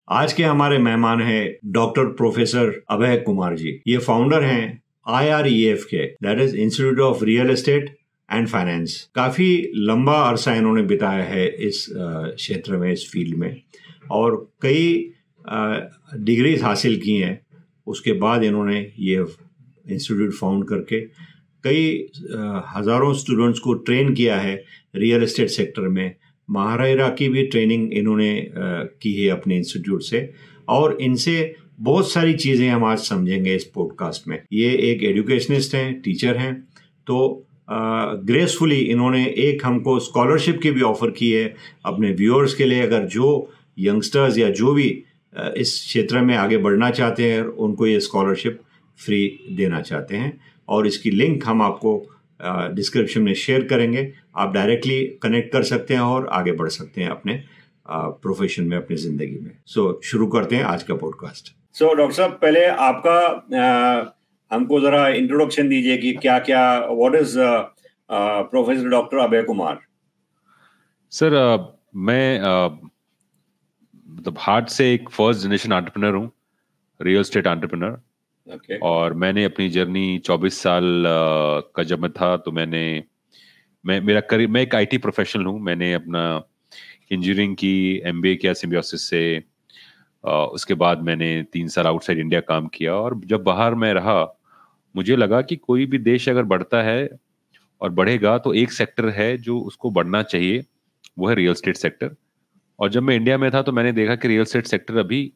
आज के हमारे मेहमान हैं डॉक्टर प्रोफेसर अभय कुमार जी। ये फाउंडर हैं IREF के, that is institute of real estate and finance. काफी लंबा अरसा इन्होंने बिताया है इस क्षेत्र में, इस फील्ड में, और कई डिग्रीज हासिल की हैं। उसके बाद इन्होंने ये इंस्टीट्यूट फाउंड करके कई हजारों स्टूडेंट्स को ट्रेन किया है रियल एस्टेट सेक्टर में। महारेरा की भी ट्रेनिंग इन्होंने की है अपने इंस्टीट्यूट से, और इनसे बहुत सारी चीज़ें हम आज समझेंगे इस पॉडकास्ट में। ये एक एजुकेशनिस्ट हैं, टीचर हैं, तो ग्रेसफुली इन्होंने एक हमको स्कॉलरशिप की भी ऑफर की है अपने व्यूअर्स के लिए। अगर जो यंगस्टर्स या जो भी इस क्षेत्र में आगे बढ़ना चाहते हैं, उनको ये स्कॉलरशिप फ्री देना चाहते हैं, और इसकी लिंक हम आपको डिस्क्रिप्शन में शेयर करेंगे। आप डायरेक्टली कनेक्ट कर सकते हैं और आगे बढ़ सकते हैं अपने प्रोफेशन में, अपनी जिंदगी में। शुरू करते हैं आज का पॉडकास्ट। डॉक्टर साहब, पहले आपका हमको जरा इंट्रोडक्शन दीजिए कि क्या क्या, what is professor doctor Abhay Kumar. Sir, मैं मतलब हार्ट से एक फर्स्ट जनरेशन एंटरप्रेन्योर हूँ, रियल एस्टेट एंटरप्रेन्योर। Okay. और मैंने अपनी जर्नी 24 साल का जब मैं था, तो मैं एक IT प्रोफेशनल हूँ। मैंने अपना इंजीनियरिंग की, MBA किया सिम्बायोसिस से। उसके बाद मैंने 3 साल आउटसाइड इंडिया काम किया, और जब बाहर मैं रहा, मुझे लगा कि कोई भी देश अगर बढ़ता है और बढ़ेगा तो एक सेक्टर है जो उसको बढ़ना चाहिए, वो है रियल एस्टेट सेक्टर। और जब मैं इंडिया में था तो मैंने देखा कि रियल एस्टेट सेक्टर अभी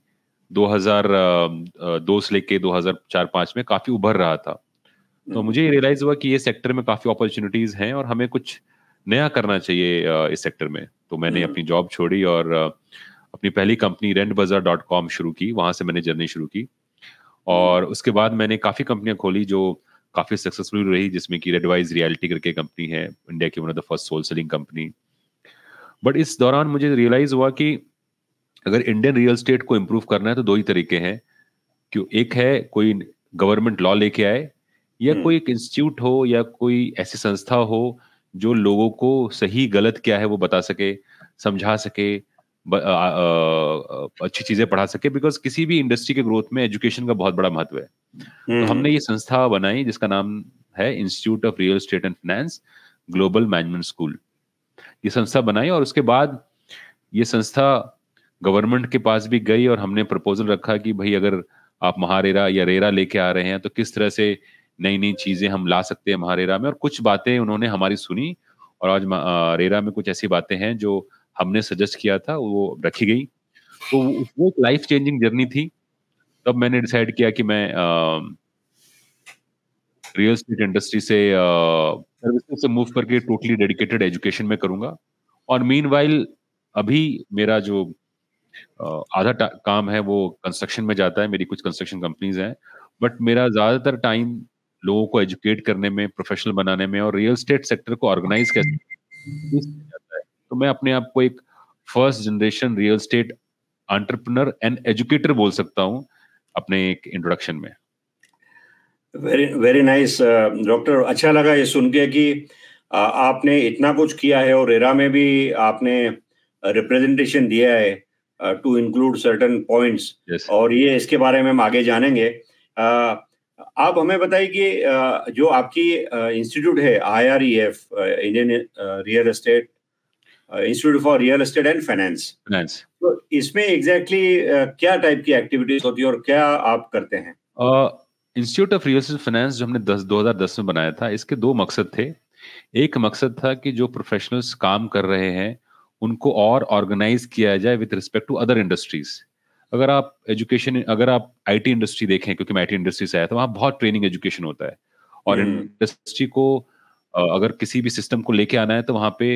2002 से लेके 2004-05 में काफी उभर रहा था। तो मुझे ये रियलाइज हुआ कि ये सेक्टर में काफी अपॉर्चुनिटीज हैं और हमें कुछ नया करना चाहिए इस सेक्टर में। तो मैंने अपनी जॉब छोड़ी और अपनी पहली कंपनी rentbazaar.com शुरू की। वहां से मैंने जर्नी शुरू की, और उसके बाद मैंने काफी कंपनियां खोली जो काफी सक्सेसफुल रही, जिसमें कि रेडवाइज रियलिटी करके कंपनी है, इंडिया की one of the first sole selling company. But इस दौरान मुझे रियलाइज हुआ कि अगर इंडियन रियल एस्टेट को इम्प्रूव करना है तो दो ही तरीके हैं। क्यों, एक है कोई गवर्नमेंट लॉ लेके आए, या कोई एक इंस्टीट्यूट हो या कोई ऐसी संस्था हो जो लोगों को सही गलत क्या है वो बता सके, समझा सके, अच्छी चीजें पढ़ा सके। बिकॉज किसी भी इंडस्ट्री के ग्रोथ में एजुकेशन का बहुत बड़ा महत्व है। तो हमने ये संस्था बनाई जिसका नाम है institute of real estate and finance global management school. ये संस्था बनाई, और उसके बाद ये संस्था गवर्नमेंट के पास भी गई, और हमने प्रपोजल रखा कि भाई अगर आप महारेरा या रेरा लेके आ रहे हैं तो किस तरह से नई नई चीजें हम ला सकते हैं महारेरा में। और कुछ बातें उन्होंने हमारी सुनी, और आज रेरा में कुछ ऐसी बातें हैं जो हमने सजेस्ट किया था, वो रखी गई। तो वो एक लाइफ चेंजिंग जर्नी थी। तब मैंने डिसाइड किया कि मैं रियल एस्टेट इंडस्ट्री से सर्विसेज से मूव करके टोटली डेडिकेटेड एजुकेशन में करूंगा। और मीनवाइल अभी मेरा जो आधा काम है वो कंस्ट्रक्शन में जाता है। मेरी कुछ कंस्ट्रक्शन कंपनीज हैं, बट मेरा ज्यादातर टाइम लोगों को एजुकेट करने में, प्रोफेशनल बनाने में, और रियल एस्टेट सेक्टर को ऑर्गेनाइज कैसे जाता है। तो मैं अपने आप को एक first generation real estate entrepreneur and educator बोल सकता हूँ अपने एक इंट्रोडक्शन में। Very very nice doctor. अच्छा लगा ये सुन के कि आपने इतना कुछ किया है, और रेरा में भी आपने रिप्रेजेंटेशन दिया है टू इंक्लूड सर्टेन पॉइंट्स, और ये इसके बारे में हम आगे जानेंगे। आप हमें बताइए कि जो आपकी इंस्टीट्यूट है IREF, Indian real estate institute for real estate and finance, तो इसमें एग्जैक्टली क्या टाइप की एक्टिविटीज होती है और क्या आप करते हैं? Institute of real estate finance जो हमने 2010 में बनाया था, इसके दो मकसद थे। एक मकसद था कि जो प्रोफेशनल्स काम कर रहे हैं उनको और ऑर्गेनाइज किया जाए with respect to other industries. अगर आप IT इंडस्ट्री देखें, क्योंकि मैं IT इंडस्ट्री से आया था, वहाँ बहुत ट्रेनिंग एजुकेशन होता है। और इंडस्ट्री को अगर किसी भी सिस्टम को लेके आना है तो वहाँ पे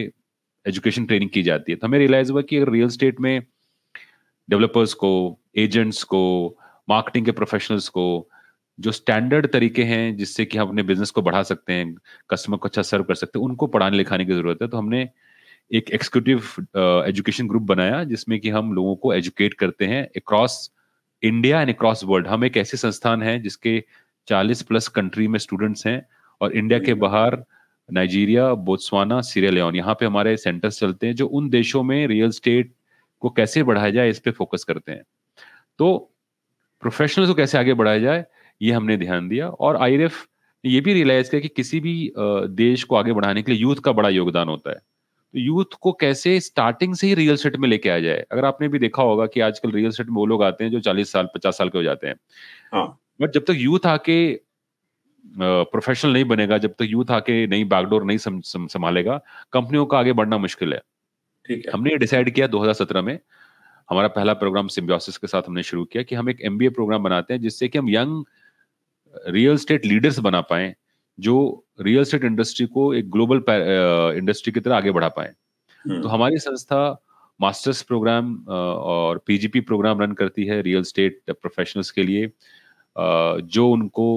एजुकेशन ट्रेनिंग की जाती है। तो हमें रियलाइज हुआ कि अगर रियल एस्टेट में डेवलपर्स को, एजेंट्स को, मार्केटिंग के प्रोफेशनल्स को जो स्टैंडर्ड तरीके हैं जिससे कि हम अपने बिजनेस को बढ़ा सकते हैं, कस्टमर को अच्छा सर्व कर सकते हैं, उनको पढ़ाने लिखाने की जरूरत है। तो हमने एक एक्सिक्यूटिव एजुकेशन ग्रुप बनाया जिसमें कि हम लोगों को एजुकेट करते हैं across India and across world. हम एक ऐसे संस्थान है जिसके 40+ कंट्री में स्टूडेंट्स हैं, और इंडिया के बाहर नाइजीरिया, बोत्सवाना, सीरिया लियोन, यहाँ पे हमारे सेंटर्स चलते हैं जो उन देशों में रियल एस्टेट को कैसे बढ़ाया जाए इस पे फोकस करते हैं। तो प्रोफेशनल्स को कैसे आगे बढ़ाया जाए, ये हमने ध्यान दिया। और आईआरएफ ने ये भी रियलाइज किया कि किसी भी देश को आगे बढ़ाने के लिए यूथ का बड़ा योगदान होता है। तो यूथ को कैसे स्टार्टिंग से ही रियल एस्टेट में लेके आया जाए। अगर आपने भी देखा होगा कि आजकल रियल एस्टेट में वो लोग आते हैं जो 40 साल 50 साल के हो जाते हैं, हाँ, बट जब तक यूथ आके प्रोफेशनल नहीं बनेगा, जब तक यूथ आके नई बागडोर नहीं संभालेगा, कंपनियों का आगे बढ़ना मुश्किल है। ठीक है। हमने ये डिसाइड किया 2017 में, हमारा पहला प्रोग्राम सिम्बियोसिस के साथ हमने शुरू किया कि हम एक एमबीए प्रोग्राम बनाते हैं जिससे कि हम यंग रियल एस्टेट लीडर्स बना पाए, जो रियल एस्टेट इंडस्ट्री को एक ग्लोबल इंडस्ट्री की तरह आगे बढ़ा पाए। तो हमारी संस्था मास्टर्स प्रोग्राम और पीजीपी प्रोग्राम रन करती है रियल एस्टेट प्रोफेशनल्स के लिए, जो उनको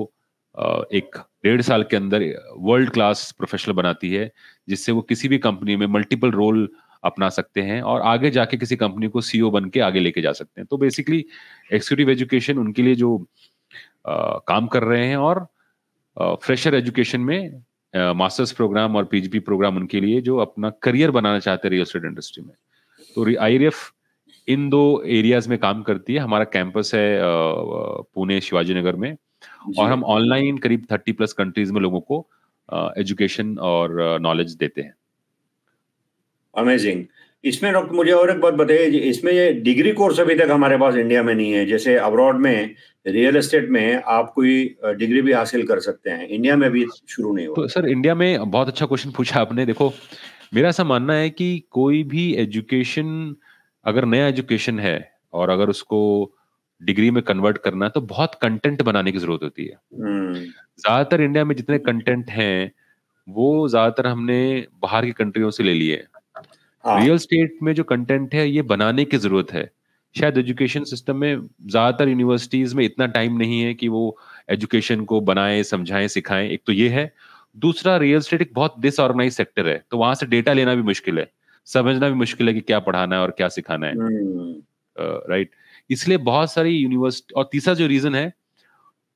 एक 1.5 साल के अंदर वर्ल्ड क्लास प्रोफेशनल बनाती है, जिससे वो किसी भी कंपनी में मल्टीपल रोल अपना सकते हैं और आगे जाके किसी कंपनी को सीईओ बन के आगे लेके जा सकते हैं। तो बेसिकली एक्जीक्यूटिव एजुकेशन उनके लिए जो काम कर रहे हैं, और फ्रेशर एजुकेशन में मास्टर्स प्रोग्राम और पीजीपी प्रोग्राम उनके लिए जो अपना करियर बनाना चाहते हैं रियल एस्टेट इंडस्ट्री में। तो आईआरएफ इन 2 एरियाज में काम करती है। हमारा कैंपस है पुणे शिवाजी नगर में, और हम ऑनलाइन करीब 30+ कंट्रीज में लोगों को एजुकेशन और नॉलेज देते हैं। अमेजिंग। इसमें डॉक्टर मुझे और एक बात बताइए, इसमें ये डिग्री कोर्स अभी तक हमारे पास इंडिया में नहीं है। जैसे अब्रॉड में रियल एस्टेट में आप कोई डिग्री भी हासिल कर सकते हैं, इंडिया में भी शुरू नहीं हुआ। तो सर इंडिया में बहुत अच्छा क्वेश्चन पूछा आपने। देखो, मेरा ऐसा मानना है कि कोई भी एजुकेशन, अगर नया एजुकेशन है और अगर उसको डिग्री में कन्वर्ट करना है, तो बहुत कंटेंट बनाने की जरूरत होती है। ज्यादातर इंडिया में जितने कंटेंट हैं वो ज्यादातर हमने बाहर की कंट्रियों से ले लिए। रियल स्टेट में जो कंटेंट है ये बनाने की जरूरत है। शायद एजुकेशन सिस्टम में ज्यादातर यूनिवर्सिटीज में इतना टाइम नहीं है कि वो एजुकेशन को बनाएं, समझाएं, सिखाएं। एक तो ये है। दूसरा, रियल एस्टेट एक बहुत डिसऑर्गेनाइज सेक्टर है, तो वहां से डेटा लेना भी मुश्किल है, समझना भी मुश्किल है कि क्या पढ़ाना है और क्या सिखाना है। राइट। इसलिए बहुत सारी यूनिवर्सिटी, और तीसरा जो रीजन है,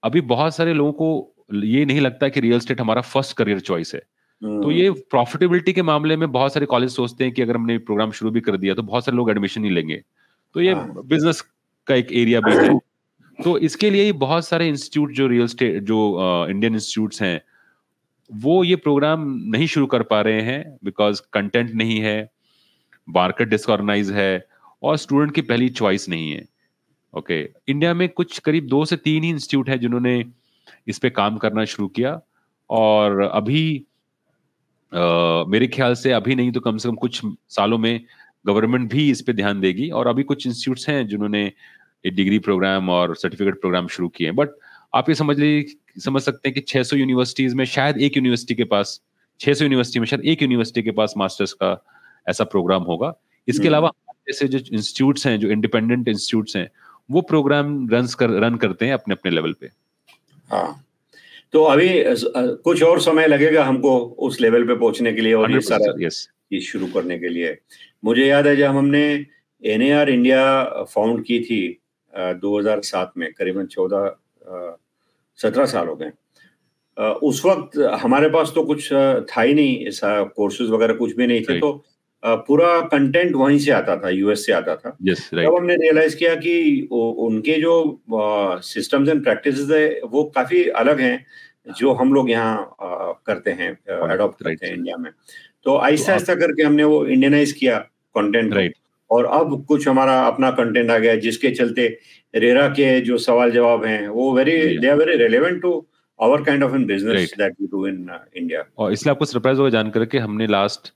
अभी बहुत सारे लोगों को ये नहीं लगता कि रियल एस्टेट हमारा फर्स्ट करियर चॉइस है। तो ये प्रॉफिटेबिलिटी के मामले में बहुत सारे कॉलेज सोचते हैं कि अगर हमने प्रोग्राम शुरू भी कर दिया तो बहुत सारे लोग एडमिशन नहीं लेंगे। तो ये बिजनेस का एक एरिया भी है। तो इसके लिए बहुत सारे इंस्टीट्यूट, जो रियल एस्टेट, जो इंडियन इंस्टीट्यूट्स हैं, वो ये प्रोग्राम नहीं शुरू कर पा रहे हैं बिकॉज कंटेंट नहीं है, मार्केट डिसऑर्गेनाइज है, और स्टूडेंट की पहली चॉइस नहीं है। ओके, इंडिया में कुछ करीब 2 से 3 ही इंस्टीट्यूट है जिन्होंने इस पे काम करना शुरू किया, और अभी मेरे ख्याल से अभी नहीं तो कम से कम कुछ सालों में गवर्नमेंट भी इस पे ध्यान देगी, और अभी कुछ इंस्टीट्यूट्स हैं जिन्होंने एक डिग्री प्रोग्राम और सर्टिफिकेट प्रोग्राम शुरू किए हैं। बट आप ये समझ सकते हैं कि 600 यूनिवर्सिटीज में शायद एक यूनिवर्सिटी के पास, 600 यूनिवर्सिटी में शायद एक यूनिवर्सिटी के पास मास्टर्स का ऐसा प्रोग्राम होगा। इसके अलावा जैसे जो इंस्टीट्यूट्स हैं, जो इंडिपेंडेंट इंस्टीट्यूट्स हैं, वो प्रोग्राम रन करते हैं अपने अपने लेवल पे। हाँ, तो अभी कुछ और समय लगेगा हमको उस लेवल पे पहुंचने के लिए और ये सारा चीज शुरू करने के लिए। मुझे याद है जब हमने NAR इंडिया फाउंड की थी 2007 में, करीबन 17 साल हो गए। उस वक्त हमारे पास तो कुछ था ही नहीं, ऐसा कोर्सेज वगैरह कुछ भी नहीं थे। तो पूरा कंटेंट वहीं से आता था, यूएस से आता था। तब हमने रियलाइज किया कि उनके जो सिस्टम्स एंड प्रैक्टिसेस है वो काफी अलग हैं जो हम लोग यहाँ करते हैं, अडॉप्ट करते हैं इंडिया में। तो आहिस्ता आहिस्ता करके हमने वो इंडियनाइज किया कंटेंट को, और अब कुछ हमारा अपना कंटेंट आ गया, जिसके चलते रेरा के जो सवाल जवाब हैं वो they are very relevant to our kind of in business that we do in India. और इसलिए आपको सरप्राइज होगा जानकर के हमने लास्ट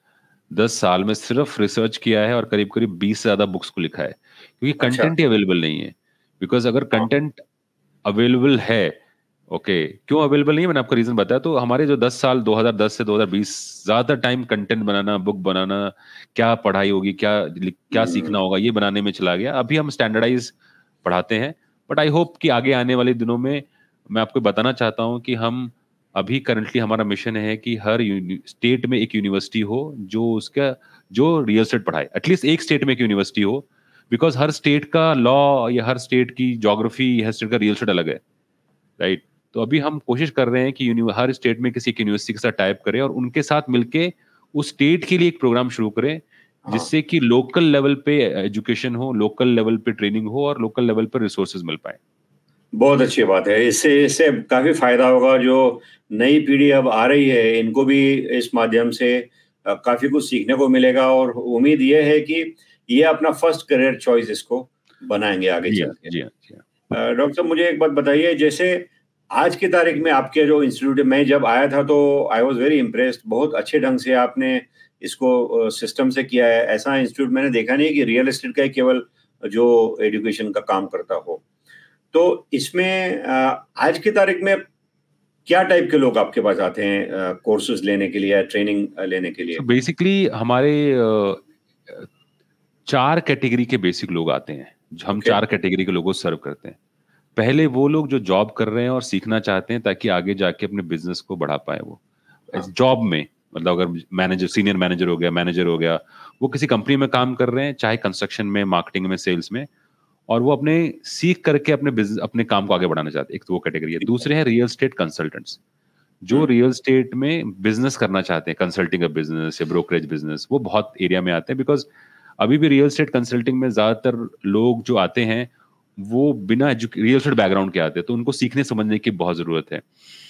10 साल में सिर्फ रिसर्च किया है और करीब करीब 20 से ज्यादा बुक्स को लिखा है, क्योंकि कंटेंट ही अवेलेबल नहीं है। बिकॉज अगर कंटेंट अवेलेबल है, क्यों अवेलेबल नहीं है मैंने आपको रीजन बताया। तो हमारे जो 10 साल 2010 से 2020 ज्यादा टाइम कंटेंट बनाना, बुक बनाना, क्या पढ़ाई होगी, क्या सीखना होगा, ये बनाने में चला गया। अभी हम स्टैंडर्डाइज पढ़ाते हैं, बट आई होप कि आगे आने वाले दिनों में, मैं आपको बताना चाहता हूं कि हम अभी करंटली हमारा मिशन है कि हर स्टेट में एक यूनिवर्सिटी हो जो रियल एस्टेट पढ़ाए। एटलीस्ट एक स्टेट में एक यूनिवर्सिटी हो, बिकॉज हर स्टेट का लॉ या हर स्टेट की ज्योग्राफी, हर स्टेट का रियल एस्टेट अलग है। राइट। तो अभी हम कोशिश कर रहे हैं कि हर स्टेट में किसी एक यूनिवर्सिटी के साथ टाइप करें और उनके साथ मिलके उस स्टेट के लिए एक प्रोग्राम शुरू करें जिससे कि लोकल लेवल पे एजुकेशन हो, लोकल लेवल पे ट्रेनिंग हो और लोकल लेवल पे रिसोर्सेज मिल पाए। बहुत अच्छी बात है। इससे इससे काफी फायदा होगा। जो नई पीढ़ी अब आ रही है, इनको भी इस माध्यम से काफी कुछ सीखने को मिलेगा, और उम्मीद ये है कि ये अपना फर्स्ट करियर चॉइस इसको बनाएंगे आगे जी चल हाँ, के। जी हाँ, जी हाँ। डॉक्टर साहब, मुझे एक बात बताइए, जैसे आज की तारीख में आपके जो इंस्टीट्यूट में जब आया था तो आई वाज वेरी इम्प्रेस्ड। बहुत अच्छे ढंग से आपने इसको सिस्टम से किया है। ऐसा इंस्टीट्यूट मैंने देखा नहीं कि रियल एस्टेट का ही केवल जो एजुकेशन का काम करता हो। तो इसमें आज की तारीख में क्या टाइप के लोग आपके पास आते हैं कोर्सेज लेने के लिए या ट्रेनिंग लेने के लिए? सो बेसिकली हमारे 4 कैटेगरी के बेसिक लोग आते हैं। हम ओके। 4 कैटेगरी के लोगों को सर्व करते हैं। पहले वो लोग जो जॉब कर रहे हैं और सीखना चाहते हैं ताकि आगे जाके अपने बिजनेस को बढ़ा पाए वो। हाँ। जॉब में मतलब अगर मैनेजर, सीनियर मैनेजर हो गया, वो किसी कंपनी में काम कर रहे हैं, चाहे कंस्ट्रक्शन में, मार्केटिंग में, सेल्स में, और वो अपने सीख करके अपने बिजनेस, अपने काम को आगे बढ़ाना चाहते हैं। एक तो वो कैटेगरी है। ठीक है। दूसरे हैं रियल एस्टेट कंसल्टेंट्स, जो हम्म। रियल एस्टेट में बिजनेस करना चाहते हैं, कंसल्टिंग का बिजनेस या ब्रोकरेज बिजनेस, वो बहुत एरिया में आते हैं। बिकॉज अभी भी रियल एस्टेट कंसल्टिंग में ज्यादातर लोग जो आते हैं वो बिना रियल एस्टेट बैकग्राउंड के आते हैं, तो उनको सीखने समझने की बहुत जरूरत है।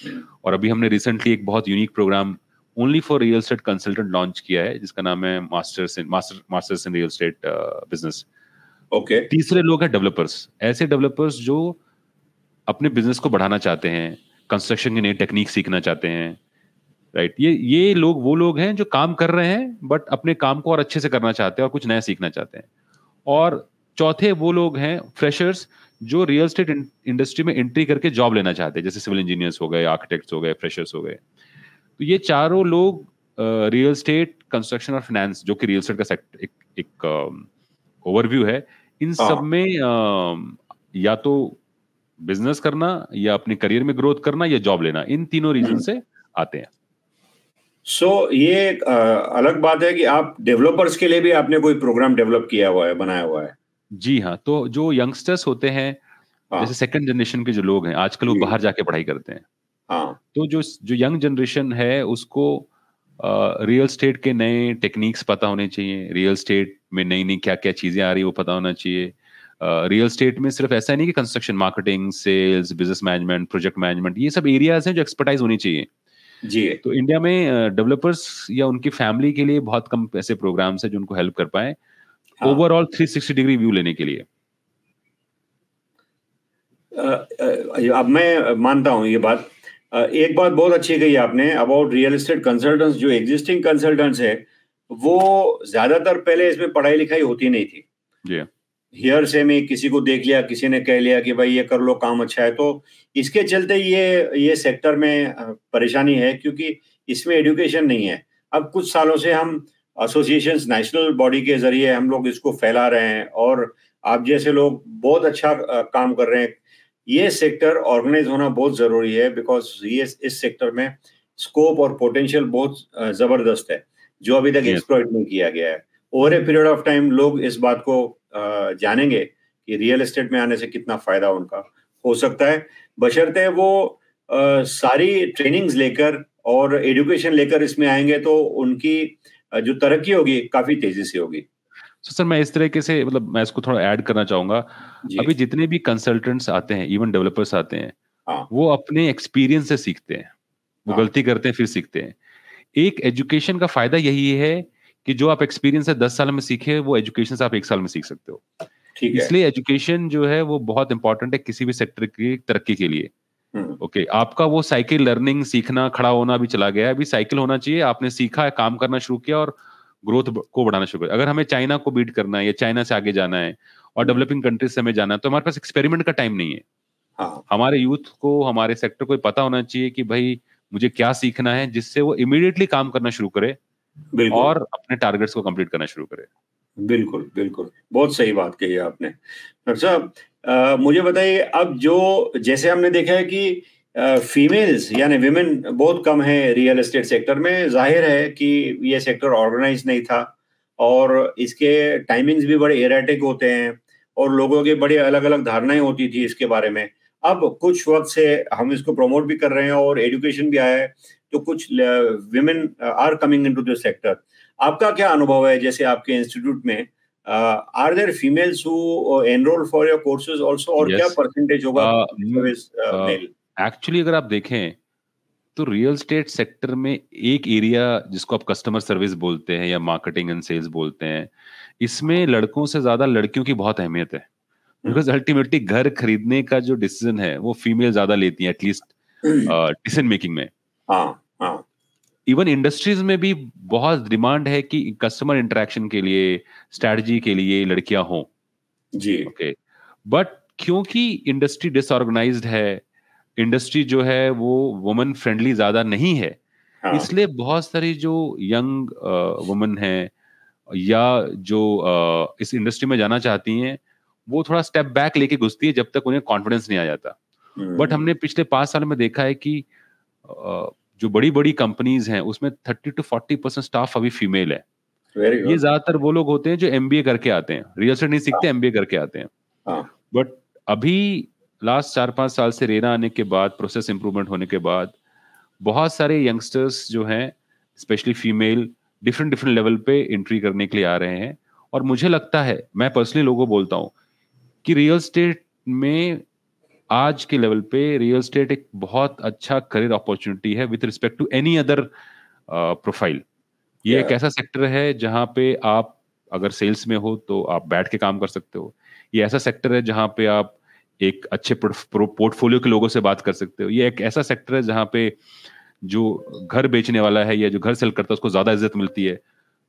हम्म। और अभी हमने रिसेंटली एक बहुत unique program only for real estate consultant launch किया है, जिसका नाम है masters in real estate business. Okay. तीसरे लोग हैं डेवलपर्स, ऐसे डेवलपर्स जो अपने बिजनेस को बढ़ाना चाहते हैं, कंस्ट्रक्शन की नई टेक्निक सीखना चाहते हैं। राइट, ये लोग वो लोग हैं जो काम कर रहे हैं बट अपने काम को और अच्छे से करना चाहते हैं और कुछ नया सीखना चाहते हैं। और चौथे वो लोग हैं फ्रेशर्स, जो रियल एस्टेट इंडस्ट्री में एंट्री करके जॉब लेना चाहते हैं, जैसे सिविल इंजीनियर्स हो गए, आर्किटेक्ट्स हो गए, फ्रेशर्स हो गए। तो ये चारों लोग रियल एस्टेट, कंस्ट्रक्शन और फाइनेंस, जो कि रियल एस्टेट का सेक्टर एक ओवरव्यू है, इन सब हाँ। में या तो बिजनेस करना या अपने करियर में ग्रोथ करना या जॉब लेना, इन तीनों रीजन से आते हैं। सो ये एक अलग बात है कि आप डेवलपर्स के लिए भी आपने कोई प्रोग्राम डेवलप किया हुआ है, बनाया हुआ है? जी हाँ, तो जो यंगस्टर्स होते हैं, जैसे हाँ सेकंड जनरेशन के जो लोग हैं, आजकल वो जी। बाहर जाके पढ़ाई करते हैं। हाँ। तो जो जो यंग जनरेशन है उसको रियल स्टेट के नए टेक्निक्स पता होने चाहिए, रियल स्टेट में नई नई क्या क्या चीजें आ रही है वो पता होना चाहिए। रियल स्टेट में सिर्फ ऐसा नहीं कि construction, marketing, sales, business management, project management, ये सब एरियाज हैं जो एक्सपर्टाइज होनी चाहिए। जी। तो इंडिया में डेवलपर्स या उनकी फैमिली के लिए बहुत कम ऐसे प्रोग्राम्स हैं जो उनको हेल्प कर पाए हाँ। ओवरऑल 360 डिग्री व्यू लेने के लिए। अब मैं मानता हूँ ये बात। एक बात बहुत अच्छी कही आपने अबाउट रियल एस्टेट कंसल्टेंट्स। जो एग्जिस्टिंग कंसल्टेंट्स है, वो ज्यादातर पहले इसमें पढ़ाई लिखाई होती नहीं थी। जी हियर से में किसी को देख लिया, किसी ने कह लिया कि भाई ये कर लो, काम अच्छा है, तो इसके चलते ये सेक्टर में परेशानी है, क्योंकि इसमें एजुकेशन नहीं है। अब कुछ सालों से हम एसोसिएशंस, नेशनल बॉडी के जरिए हम लोग इसको फैला रहे हैं, और आप जैसे लोग बहुत अच्छा काम कर रहे हैं। ये सेक्टर ऑर्गेनाइज होना बहुत जरूरी है, बिकॉज ये इस सेक्टर में स्कोप और पोटेंशियल बहुत जबरदस्त है, जो अभी तक जी एक्सप्लॉइट नहीं किया गया है। Over a period of time लोग इस बात को जानेंगे कि रियल एस्टेट में आने से कितना फायदा उनका हो सकता है, बशर्ते वो सारी ट्रेनिंग्स लेकर और एजुकेशन लेकर इसमें आएंगे, तो उनकी जो तरक्की होगी काफी तेजी से होगी। तो सर मैं इस तरीके से, मतलब मैं इसको थोड़ा ऐड करना चाहूंगा। जी। अभी जितने भी कंसल्टेंट्स आते हैं, इवन डेवलपर्स आते हैं, हाँ। वो अपने एक्सपीरियंस से सीखते हैं। वो हाँ। गलती करते हैं फिर सीखते हैं। एक एजुकेशन का फायदा यही है कि जो आप एक्सपीरियंस है 10 साल में सीखे, वो एजुकेशन से आप 1 साल में सीख सकते हो। ठीक है। इसलिए एजुकेशन जो है वो बहुत इंपॉर्टेंट है किसी भी सेक्टर की तरक्की के लिए। हम्म। ओके, आपका वो साइकिल लर्निंग, सीखना, खड़ा होना अभी चला गया है। अभी साइकिल होना चाहिए, आपने सीखा है, काम करना शुरू किया और ग्रोथ को बढ़ाना शुरू किया। अगर हमें चाइना को बीट करना है या चाइना से आगे जाना है और हम्म। डेवलपिंग कंट्रीज से हमें जाना है, तो हमारे पास एक्सपेरिमेंट का टाइम नहीं है। हाँ। हमारे यूथ को, हमारे सेक्टर को पता होना चाहिए कि भाई मुझे क्या सीखना है, जिससे वो इमीडिएटली काम करना शुरू करे बिल्कुल। और अपने टारगेट्स को कंप्लीट करना शुरू करे। बिल्कुल, बिल्कुल। बहुत सही बात कही है आपने। डॉक्टर साहब, मुझे बताइए, अब जो जैसे हमने देखा है कि फीमेल्स यानी विमेन बहुत कम है रियल एस्टेट सेक्टर में। ज़ाहिर है कि ये सेक्टर ऑर्गेनाइज़ नहीं था, और इसके टाइमिंग्स भी बड़े एराटिक होते हैं, और लोगों की बड़ी अलग-अलग धारणाएँ होती थी इसके बारे में। अब कुछ वक़्त से हम इसको प्रमोट भी कर रहे हैं और एजुकेशन भी आया है, तो कुछ ल women are coming into this sector. आपका क्या अनुभव है, जैसे आपके इंस्टीट्यूट में are there females who enroll for your courses also, और क्या यस। परसेंटेज होगा सर्विस मेल? एक्चुअली अगर आप देखें तो रियल स्टेट सेक्टर में एक एरिया जिसको आप कस्टमर सर्विस बोलते हैं या मार्केटिंग एंड सेल्स बोलते हैं, इसमें लड़कों से ज्यादा लड़कियों की बहुत अहमियत है। बिकॉज अल्टीमेटली घर खरीदने का जो डिसीजन है वो फीमेल ज्यादा लेती है, एटलीस्ट डिसीजन मेकिंग में। हाँ हाँ। इवन इंडस्ट्रीज में भी बहुत डिमांड है कि कस्टमर इंटरेक्शन के लिए, स्ट्रैटेजी के लिए लड़कियां हों। जी। ओके, बट क्योंकि इंडस्ट्री डिसऑर्गेनाइज्ड है, इंडस्ट्री जो है वो वुमन फ्रेंडली ज्यादा नहीं है, हाँ इसलिए बहुत सारी जो यंग वुमन हैं या जो इस इंडस्ट्री में जाना चाहती हैं, वो थोड़ा स्टेप बैक लेके घुसती है जब तक उन्हें कॉन्फिडेंस नहीं आ जाता। बट हमने पिछले 5 साल में देखा है कि जो बड़ी बड़ी कंपनीज हैं उसमें 30 to 40% स्टाफ अभी फीमेल है। वेरी ये गुड। ज्यादातर वो लोग होते हैं जो एमबीए करके आते हैं, रियल एस्टेट नहीं सीखते, एमबीए करके आते हैं। हाँ बट अभी लास्ट 4-5 साल से रेना आने के बाद, प्रोसेस इंप्रूवमेंट होने के बाद, बहुत सारे यंगस्टर्स जो हैं, specially female, different different level पे एंट्री करने के लिए आ रहे हैं। और मुझे लगता है, मैं पर्सनली लोगों को बोलता हूँ कि रियल स्टेट में आज के लेवल पे रियल स्टेट एक बहुत अच्छा करियर अपॉर्चुनिटी है with respect to any other profile. ये एक ऐसा सेक्टर है जहां पे आप अगर सेल्स में हो तो आप बैठ के काम कर सकते हो। ये ऐसा सेक्टर है जहां पे आप एक अच्छे पोर्टफोलियो के लोगों से बात कर सकते हो। ये एक ऐसा सेक्टर है जहां पे जो घर बेचने वाला है या जो घर सेल करता है उसको ज्यादा इज्जत मिलती है।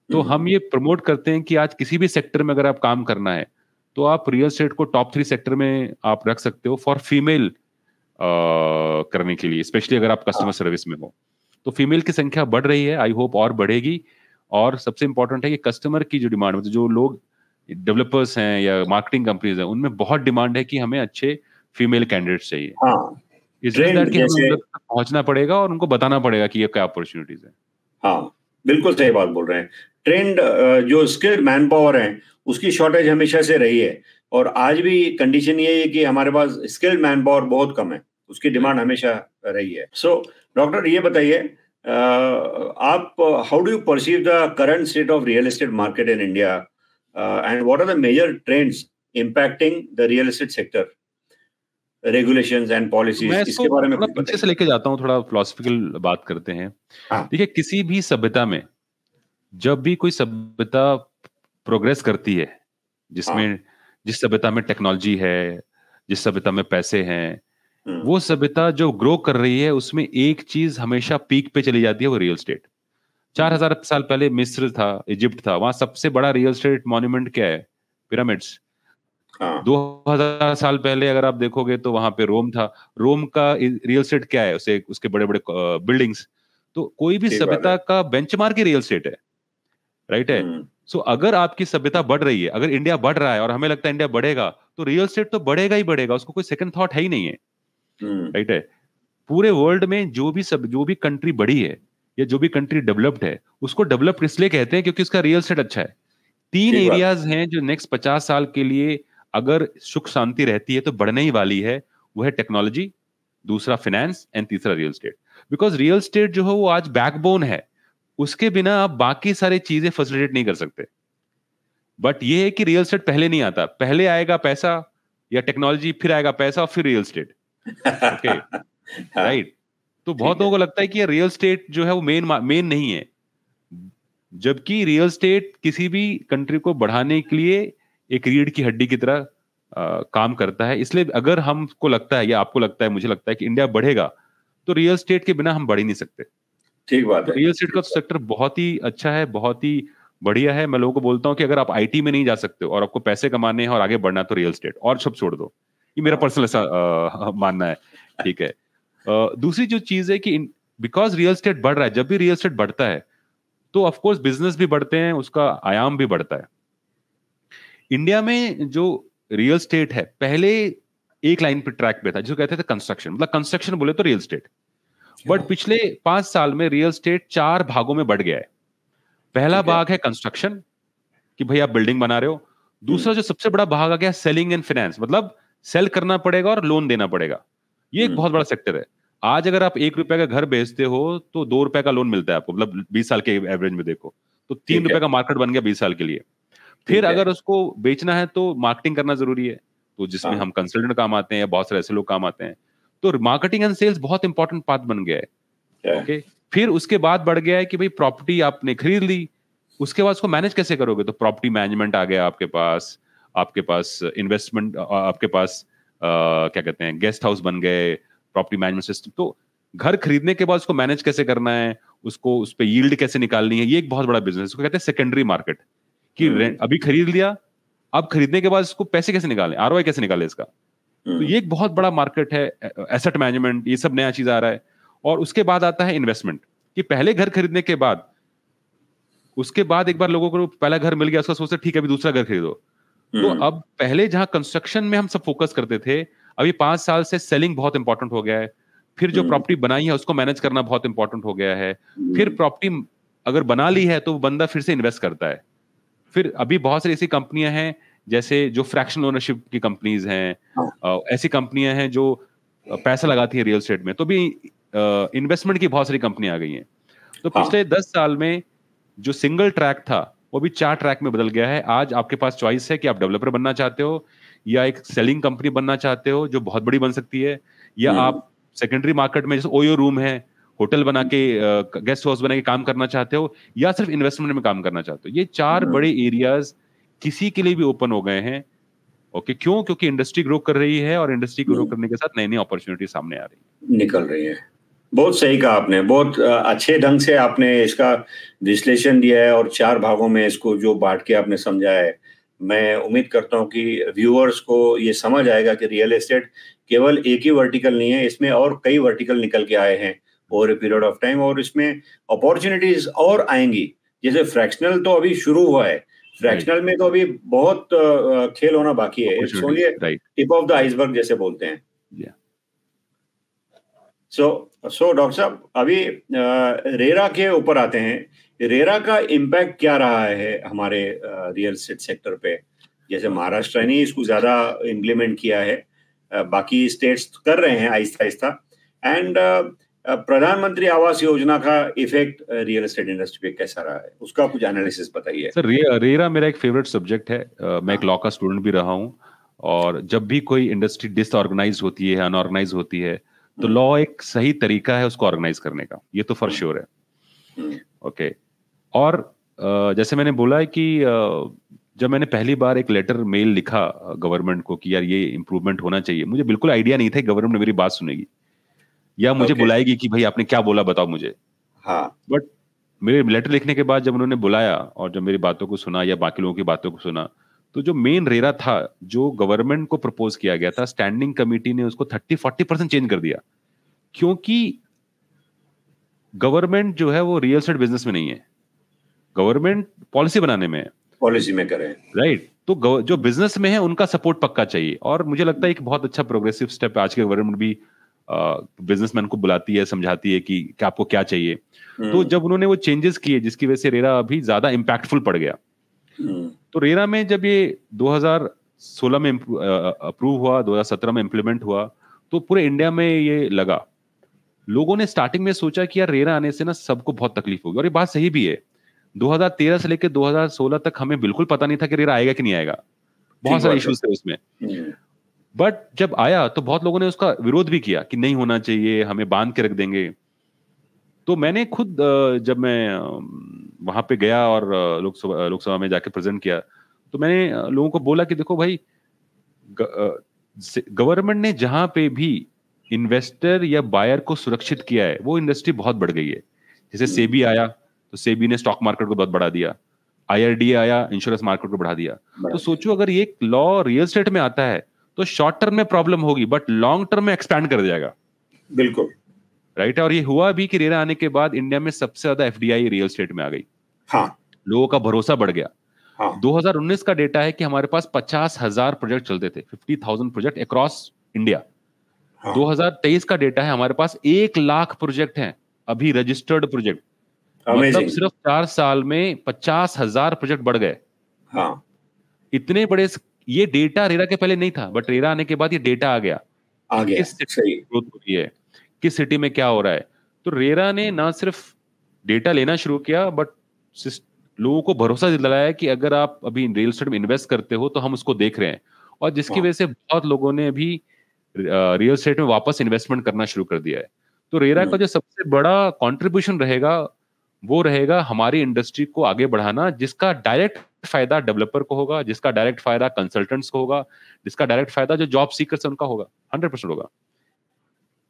तो हम ये प्रमोट करते हैं कि आज किसी भी सेक्टर में अगर आप काम करना है तो आप रियल एस्टेट को टॉप 3 सेक्टर में आप रख सकते हो फॉर फीमेल करने के लिए, स्पेशली अगर आप कस्टमर सर्विस में हो। तो फीमेल की संख्या बढ़ रही है, आई होप और बढ़ेगी। और सबसे इंपॉर्टेंट है कि कस्टमर की जो डिमांड, मतलब जो लोग डेवलपर्स हैं या मार्केटिंग कंपनीज हैं, उनमें बहुत डिमांड है कि हमें अच्छे फीमेल कैंडिडेट्स चाहिए। हाँ। इट्स जस्ट ट्रेंड दैट कि हमें जैसे, उन तक पहुंचना पड़ेगा और उनको बताना पड़ेगा कि ये क्या अपॉर्चुनिटीज है। हाँ बिल्कुल सही बात बोल रहे हैं। ट्रेंड जो स्किल्ड मैन पावर है उसकी शॉर्टेज हमेशा से रही है, और आज भी कंडीशन ये है कि हमारे पास स्किल्ड मैन पावर बहुत कम है, उसकी डिमांड हमेशा रही है। सो डॉक्टर ये बताइए, आप how do you perceive the current state of real estate market in India, and what are the major trends impacting the real estate sector, regulations and मैं पॉलिसीज, इसको इसके बारे में थोड़ा कुछ पीछे से बताइए। लेके जाता हूँ, थोड़ा फिलोसफिकल बात करते हैं। हाँ देखिए, किसी भी सभ्यता में जब भी कोई सभ्यता प्रोग्रेस करती है, हाँ। जिसमें जिस सभ्यता में टेक्नोलॉजी है, जिस सभ्यता में पैसे हैं, हम्म। वो सभ्यता जो ग्रो कर रही है उसमें एक चीज हमेशा पीक पे चली जाती है, वो रियल एस्टेट। 4,000 साल पहले मिस्र था, इजिप्ट था, वहां सबसे बड़ा रियल एस्टेट मॉन्यूमेंट क्या है? पिरामिड्स। हाँ 2000 साल पहले अगर आप देखोगे तो वहां पे रोम था। रोम का रियल एस्टेट क्या है? उसे उसके बड़े बड़े बिल्डिंग्स। तो कोई भी ठीक बात है। सभ्यता का बेंचमार्क ही रियल एस्टेट है, राइट है? हम्म। सो अगर आपकी सभ्यता बढ़ रही है, अगर इंडिया बढ़ रहा है और हमें लगता है इंडिया बढ़ेगा, तो रियल एस्टेट तो बढ़ेगा ही बढ़ेगा, उसको कोई सेकंड थॉट है ही नहीं है, हम्म। राइट है? पूरे वर्ल्ड में जो भी कंट्री बड़ी है या जो भी कंट्री डेवलप्ड है, उसको डेवलप्ड इसलिए कहते हैं क्योंकि उसका रियल एस्टेट अच्छा है। 3 ठीक बात। एरियाज हैं जो नेक्स्ट 50 साल के लिए अगर सुख शांति रहती है तो बढ़ने ही वाली है। वो है टेक्नोलॉजी, दूसरा फाइनेंस, एंड तीसरा real estate. Because real estate जो है वो आज बैकबोन है, उसके बिना आप बाकी सारी चीजें फैसिलिटेट नहीं कर सकते। बट ये है कि रियल एस्टेट पहले नहीं आता, पहले आएगा पैसा या टेक्नोलॉजी, फिर आएगा पैसा और फिर रियल एस्टेट। ओके, हाँ राइट? तो बहुत ठीक है। लोगों को लगता है कि ये रियल एस्टेट जो है वो मेन नहीं है, जबकि रियल एस्टेट किसी भी कंट्री को बढ़ाने के लिए एक रीढ़ की हड्डी की तरह काम करता है। इसलिए अगर हमको लगता है या आपको लगता है, मुझे लगता है कि इंडिया बढ़ेगा, तो रियल एस्टेट के बिना हम बढ़ ही नहीं सकते। ठीक बात तो है। रियल एस्टेट का सेक्टर बहुत ही अच्छा है, बहुत ही बढ़िया है। मैं लोगों को बोलता हूँ कि अगर आप आईटी में नहीं जा सकते हो और आपको पैसे कमाने हैं और आगे बढ़ना है, तो रियल एस्टेट और सब छोड़ दो। ये मेरा हाँ। पर्सनल ऐसा मानना है, ठीक है? दूसरी जो चीज है कि बिकॉज रियल एस्टेट बढ़ रहा है, जब भी रियल एस्टेट बढ़ता है तो ऑफ कोर्स बिजनेस भी बढ़ते हैं, उसका आयाम भी बढ़ता है। इंडिया में जो रियल एस्टेट है, पहले एक लाइन पे ट्रैक पे था जिसको कहते थे कंस्ट्रक्शन, मतलब कंस्ट्रक्शन बोले तो रियल एस्टेट। बट पिछले 5 साल में रियल एस्टेट 4 भागों में बढ़ गया है। पहला ठीक है। भाग है कंस्ट्रक्शन, कि भाई आप बिल्डिंग बना रहे हो। दूसरा जो सबसे बड़ा भाग आ गया, सेलिंग एंड फाइनेंस, मतलब सेल करना पड़ेगा और लोन देना पड़ेगा। ये एक बहुत बड़ा सेक्टर है। आज अगर आप 1 रुपए का घर बेचते हो तो 2 रुपए का लोन मिलता है आपको, मतलब 20 साल के एवरेज में देखो तो 3 रुपए का मार्केट बन गया 20 साल के लिए। फिर अगर उसको बेचना है तो मार्केटिंग करना जरूरी है, तो जिसमें हम कंसल्टेंट काम आते हैं या बहुत सारे ऐसे लोग काम आते हैं, तो मार्केटिंग एंड सेल्स बहुत इंपॉर्टेंट पार्ट बन गया है। ओके, फिर उसके बाद बढ़ गया है कि भाई प्रॉपर्टी आपने खरीद ली, उसके बाद उसको मैनेज कैसे करोगे, तो प्रॉपर्टी मैनेजमेंट आ गया आपके पास इन्वेस्टमेंट, आपके पास क्या कहते हैं गेस्ट हाउस बन गए, प्रॉपर्टी मैनेजमेंट सिस्टम। तो घर खरीदने के बाद उसको मैनेज कैसे करना है, उसको उस पे यील्ड कैसे निकालनी है, ये एक बहुत बड़ा बिजनेस है, उसको कहते हैं सेकेंडरी मार्केट, कि अभी खरीद लिया, अब खरीदने के बाद इसको पैसे कैसे निकालें, आरओआई कैसे निकालें इसका। तो ये एक बहुत बड़ा मार्केट है। एसेट मैनेजमेंट, ये सब नया चीज आ रहा है। और उसके बाद आता है इन्वेस्टमेंट, कि पहले घर खरीदने के बाद, उसके बाद एक बार लोगों को पहला घर मिल गया, उसका सोचते ठीक है अभी दूसरा घर खरीदो। तो अब पहले जहां कंस्ट्रक्शन में हम सब फोकस करते थे, अभी 5 साल से सेलिंग बहुत इंपॉर्टेंट हो गया है। फिर जो प्रॉपर्टी बनाई है उसको मैनेज करना बहुत इंपॉर्टेंट हो गया है। फिर प्रॉपर्टी अगर बना ली है तो बंदा फिर से इन्वेस्ट करता है। फिर अभी बहुत सारी ऐसी कंपनियां हैं जैसे जो फ्रैक्शनल ओनरशिप की कंपनीज हैं, ऐसी कंपनियां हैं जो पैसा लगाती है रियल एस्टेट में, तो भी इन्वेस्टमेंट की बहुत सारी कंपनियां आ गई हैं। तो पिछले 10 साल में जो सिंगल ट्रैक था वो भी 4 ट्रैक में बदल गया है। आज आपके पास चॉइस है कि आप डेवलपर बनना चाहते हो, या एक सेलिंग कंपनी बनना चाहते हो जो बहुत बड़ी बन सकती है, या आप सेकेंडरी मार्केट में जैसे ओयो रूम है, होटल बना के गेस्ट हाउस बना के काम करना चाहते हो, या सिर्फ इन्वेस्टमेंट में काम करना चाहते हो। ये 4 बड़े एरियाज किसी के लिए भी ओपन हो गए हैं। ओके, क्यों? क्योंकि इंडस्ट्री ग्रो कर रही है और इंडस्ट्री ग्रो करने के साथ नई नई अपॉर्चुनिटी सामने आ रही है, निकल रही है। बहुत सही कहा आपने, बहुत अच्छे ढंग से आपने इसका विश्लेषण दिया है और 4 भागों में इसको जो बांट के आपने समझाया है। मैं उम्मीद करता हूं कि व्यूअर्स को ये समझ आएगा कि रियल एस्टेट केवल एक ही वर्टिकल नहीं है, इसमें और कई वर्टिकल निकल के आए हैं over a period of time, और इसमें अपॉर्चुनिटीज और आएंगी। जैसे फ्रैक्शनल तो अभी शुरू हुआ है, फ्रैक्शनल में तो अभी बहुत खेल होना बाकी है। It's only tip of the iceberg जैसे बोलते हैं। सो डॉक्टर साहब, अभी रेरा के ऊपर आते हैं। रेरा का इम्पैक्ट क्या रहा है हमारे रियल एस्टेट सेक्टर पे? जैसे महाराष्ट्र ने इसको ज्यादा इम्प्लीमेंट किया है, बाकी स्टेट्स कर रहे हैं आहिस्ता आहिस्ता। एंड प्रधानमंत्री आवास योजना का इफेक्ट रियल एस्टेट इंडस्ट्री पे कैसा रहा है, उसका कुछ एनालिसिस बताइए। सर, रेरा मेरा एक फेवरेट सब्जेक्ट है। मैं एक लॉ का स्टूडेंट भी रहा हूँ, और जब भी कोई इंडस्ट्री डिसऑर्गेनाइज होती है, अनऑर्गेनाइज होती है, तो लॉ एक सही तरीका है उसको ऑर्गेनाइज करने का, ये तो फॉर श्योर है। ओके, और जैसे मैंने बोला है कि जब मैंने पहली बार एक लेटर मेल लिखा गवर्नमेंट को कि यार ये इंप्रूवमेंट होना चाहिए, मुझे बिल्कुल आइडिया नहीं था कि गवर्नमेंट मेरी बात सुनेगी या मुझे बुलाएगी कि भाई आपने क्या बोला बताओ मुझे। बट मेरे लेटर लिखने के बाद जब उन्होंने बुलाया और जब मेरी बातों को सुना या बाकी लोगों की बातों को सुना, तो जो मेन रेरा था जो गवर्नमेंट को प्रपोज किया गया था, स्टैंडिंग कमेटी ने उसको 30-40% चेंज कर दिया, क्योंकि गवर्नमेंट जो है वो रियल एस्टेट बिजनेस में नहीं है, गवर्नमेंट पॉलिसी बनाने में है, पॉलिसी में करे, राइट। तो जो बिजनेस में है उनका सपोर्ट पक्का चाहिए, और मुझे लगता है एक बहुत अच्छा प्रोग्रेसिव स्टेप आज के गवर्नमेंट भी बिजनेसमैन को बुलाती है, समझाती है कि आपको क्या चाहिए। तो जब उन्होंने वो चेंजेस किए जिसकी वजह से रेरा अभी ज्यादा इंपैक्टफुल पड़ गया, तो रेरा में जब ये 2016 में अप्रूव हुआ, 2017 में इम्प्लीमेंट हुआ, तो पूरे इंडिया में ये लगा। लोगों ने स्टार्टिंग में सोचा कि यार रेरा आने से ना सबको बहुत तकलीफ होगी, और ये बात सही भी है। 2013 से लेकर 2016 तक हमें बिल्कुल पता नहीं था कि रेरा आएगा कि नहीं आएगा, बहुत सारे इश्यूज थे उसमें। बट जब आया तो बहुत लोगों ने उसका विरोध भी किया कि नहीं होना चाहिए, हमें बांध के रख देंगे। तो मैंने खुद जब मैं वहां पे गया और लोकसभा में जाके प्रेजेंट किया, तो मैंने लोगों को बोला कि देखो भाई, गवर्नमेंट ने जहां पे भी इन्वेस्टर या बायर को सुरक्षित किया है वो इंडस्ट्री बहुत बढ़ गई है। जैसे सेबी आया तो सेबी ने स्टॉक मार्केट को बहुत बढ़ा दिया, IRDA आया, इंश्योरेंस मार्केट को बढ़ा दिया। तो सोचो अगर ये लॉ रियल एस्टेट में आता है तो शॉर्ट टर्म में प्रॉब्लम होगी, बट लॉन्ग टर्म में एक्सपैंड कर जाएगा। बिल्कुल राइट। और ये हुआ भी कि रेरा आने के बाद इंडिया में सबसे ज्यादा FDI रियल एस्टेट में आ गई। लोगों का भरोसा बढ़ गया। 2019 का डेटा है कि हमारे पास 50,000 प्रोजेक्ट चलते थे, 50,000 प्रोजेक्ट अक्रॉस इंडिया। 2023 का डेटा है हमारे पास 1 लाख प्रोजेक्ट हैं अभी रजिस्टर्ड प्रोजेक्ट। मतलब सिर्फ 4 साल में 50,000 प्रोजेक्ट बढ़ गए। इतने बड़े, ये डेटा रेरा के पहले नहीं था, बट रेरा आने के बाद ये डेटा आ गया। किस सिटी ग्रोथ हो रही है, किस सिटी में क्या हो रहा है। तो रेरा ने ना सिर्फ डेटा लेना शुरू किया, बट लोगों को भरोसा दिलाया कि अगर आप अभी रियल एस्टेट में इन्वेस्ट करते हो तो हम उसको देख रहे हैं, और जिसकी वजह से बहुत लोगों ने अभी रियल एस्टेट में वापस इन्वेस्टमेंट करना शुरू कर दिया है। तो रेरा का जो सबसे बड़ा कंट्रीब्यूशन रहेगा वो रहेगा हमारी इंडस्ट्री को आगे बढ़ाना, जिसका डायरेक्ट फायदा डेवलपर को होगा, जिसका डायरेक्ट फायदा कंसल्टेंट्स को होगा, जिसका डायरेक्ट फायदा जो जॉब सीकर्स उनका होगा, 100% होगा।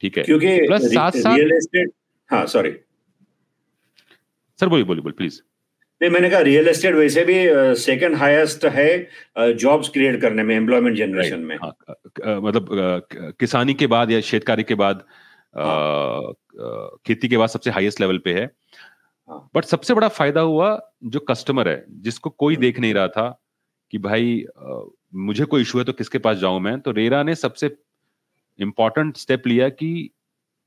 ठीक है, क्योंकि प्लस साथ साथ रियल एस्टेट, हाँ सॉरी सर, बोलिए बोलिए बोलिए प्लीज। नहीं, मैंने कहा रियल एस्टेट वैसे भी सेकंड हाईएस्ट है जॉब्स क्रिएट करने में, एम्प्लॉयमेंट जनरेशन में। हाँ, मतलब किसानी के बाद या शेतकारी के बाद, खेती के बाद सबसे हाईएस्ट लेवल पे है। बट सबसे बड़ा फायदा हुआ जो कस्टमर है, जिसको कोई देख नहीं रहा था कि भाई मुझे कोई इशू है तो किसके पास जाऊं मैं, तो रेरा ने सबसे इंपॉर्टेंट स्टेप लिया कि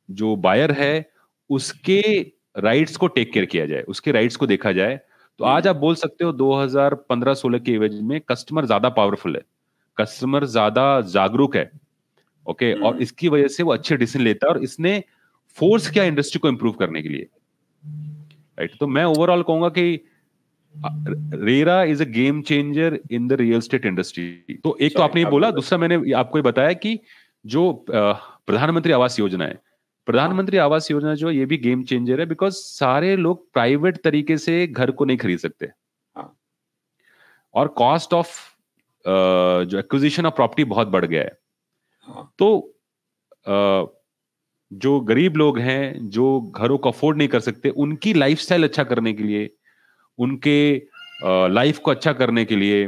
जो बायर है उसके राइट्स को टेक केयर किया जाए, उसके राइट्स को देखा जाए। तो आज आप बोल सकते हो 2015-16 के एवज में कस्टमर ज्यादा पावरफुल है, कस्टमर ज्यादा जागरूक है, ओके, और इसकी वजह से वो अच्छे डिसीजन लेता है, और इसने फोर्स किया इंडस्ट्री को इंप्रूव करने के लिए, राइट। तो मैं ओवरऑल कहूंगा कि RERA is a game changer in the real estate industry. तो एक तो आपने ये बोला, दूसरा मैंने आपको ये बताया कि जो प्रधानमंत्री आवास योजना है, प्रधानमंत्री आवास योजना जो ये भी गेम चेंजर है, बिकॉज सारे लोग प्राइवेट तरीके से घर को नहीं खरीद सकते, और कॉस्ट ऑफ जो एक्विजिशन ऑफ प्रॉपर्टी बहुत बढ़ गया है। तो जो गरीब लोग हैं, जो घरों को अफोर्ड नहीं कर सकते, उनकी लाइफस्टाइल अच्छा करने के लिए, उनके लाइफ को अच्छा करने के लिए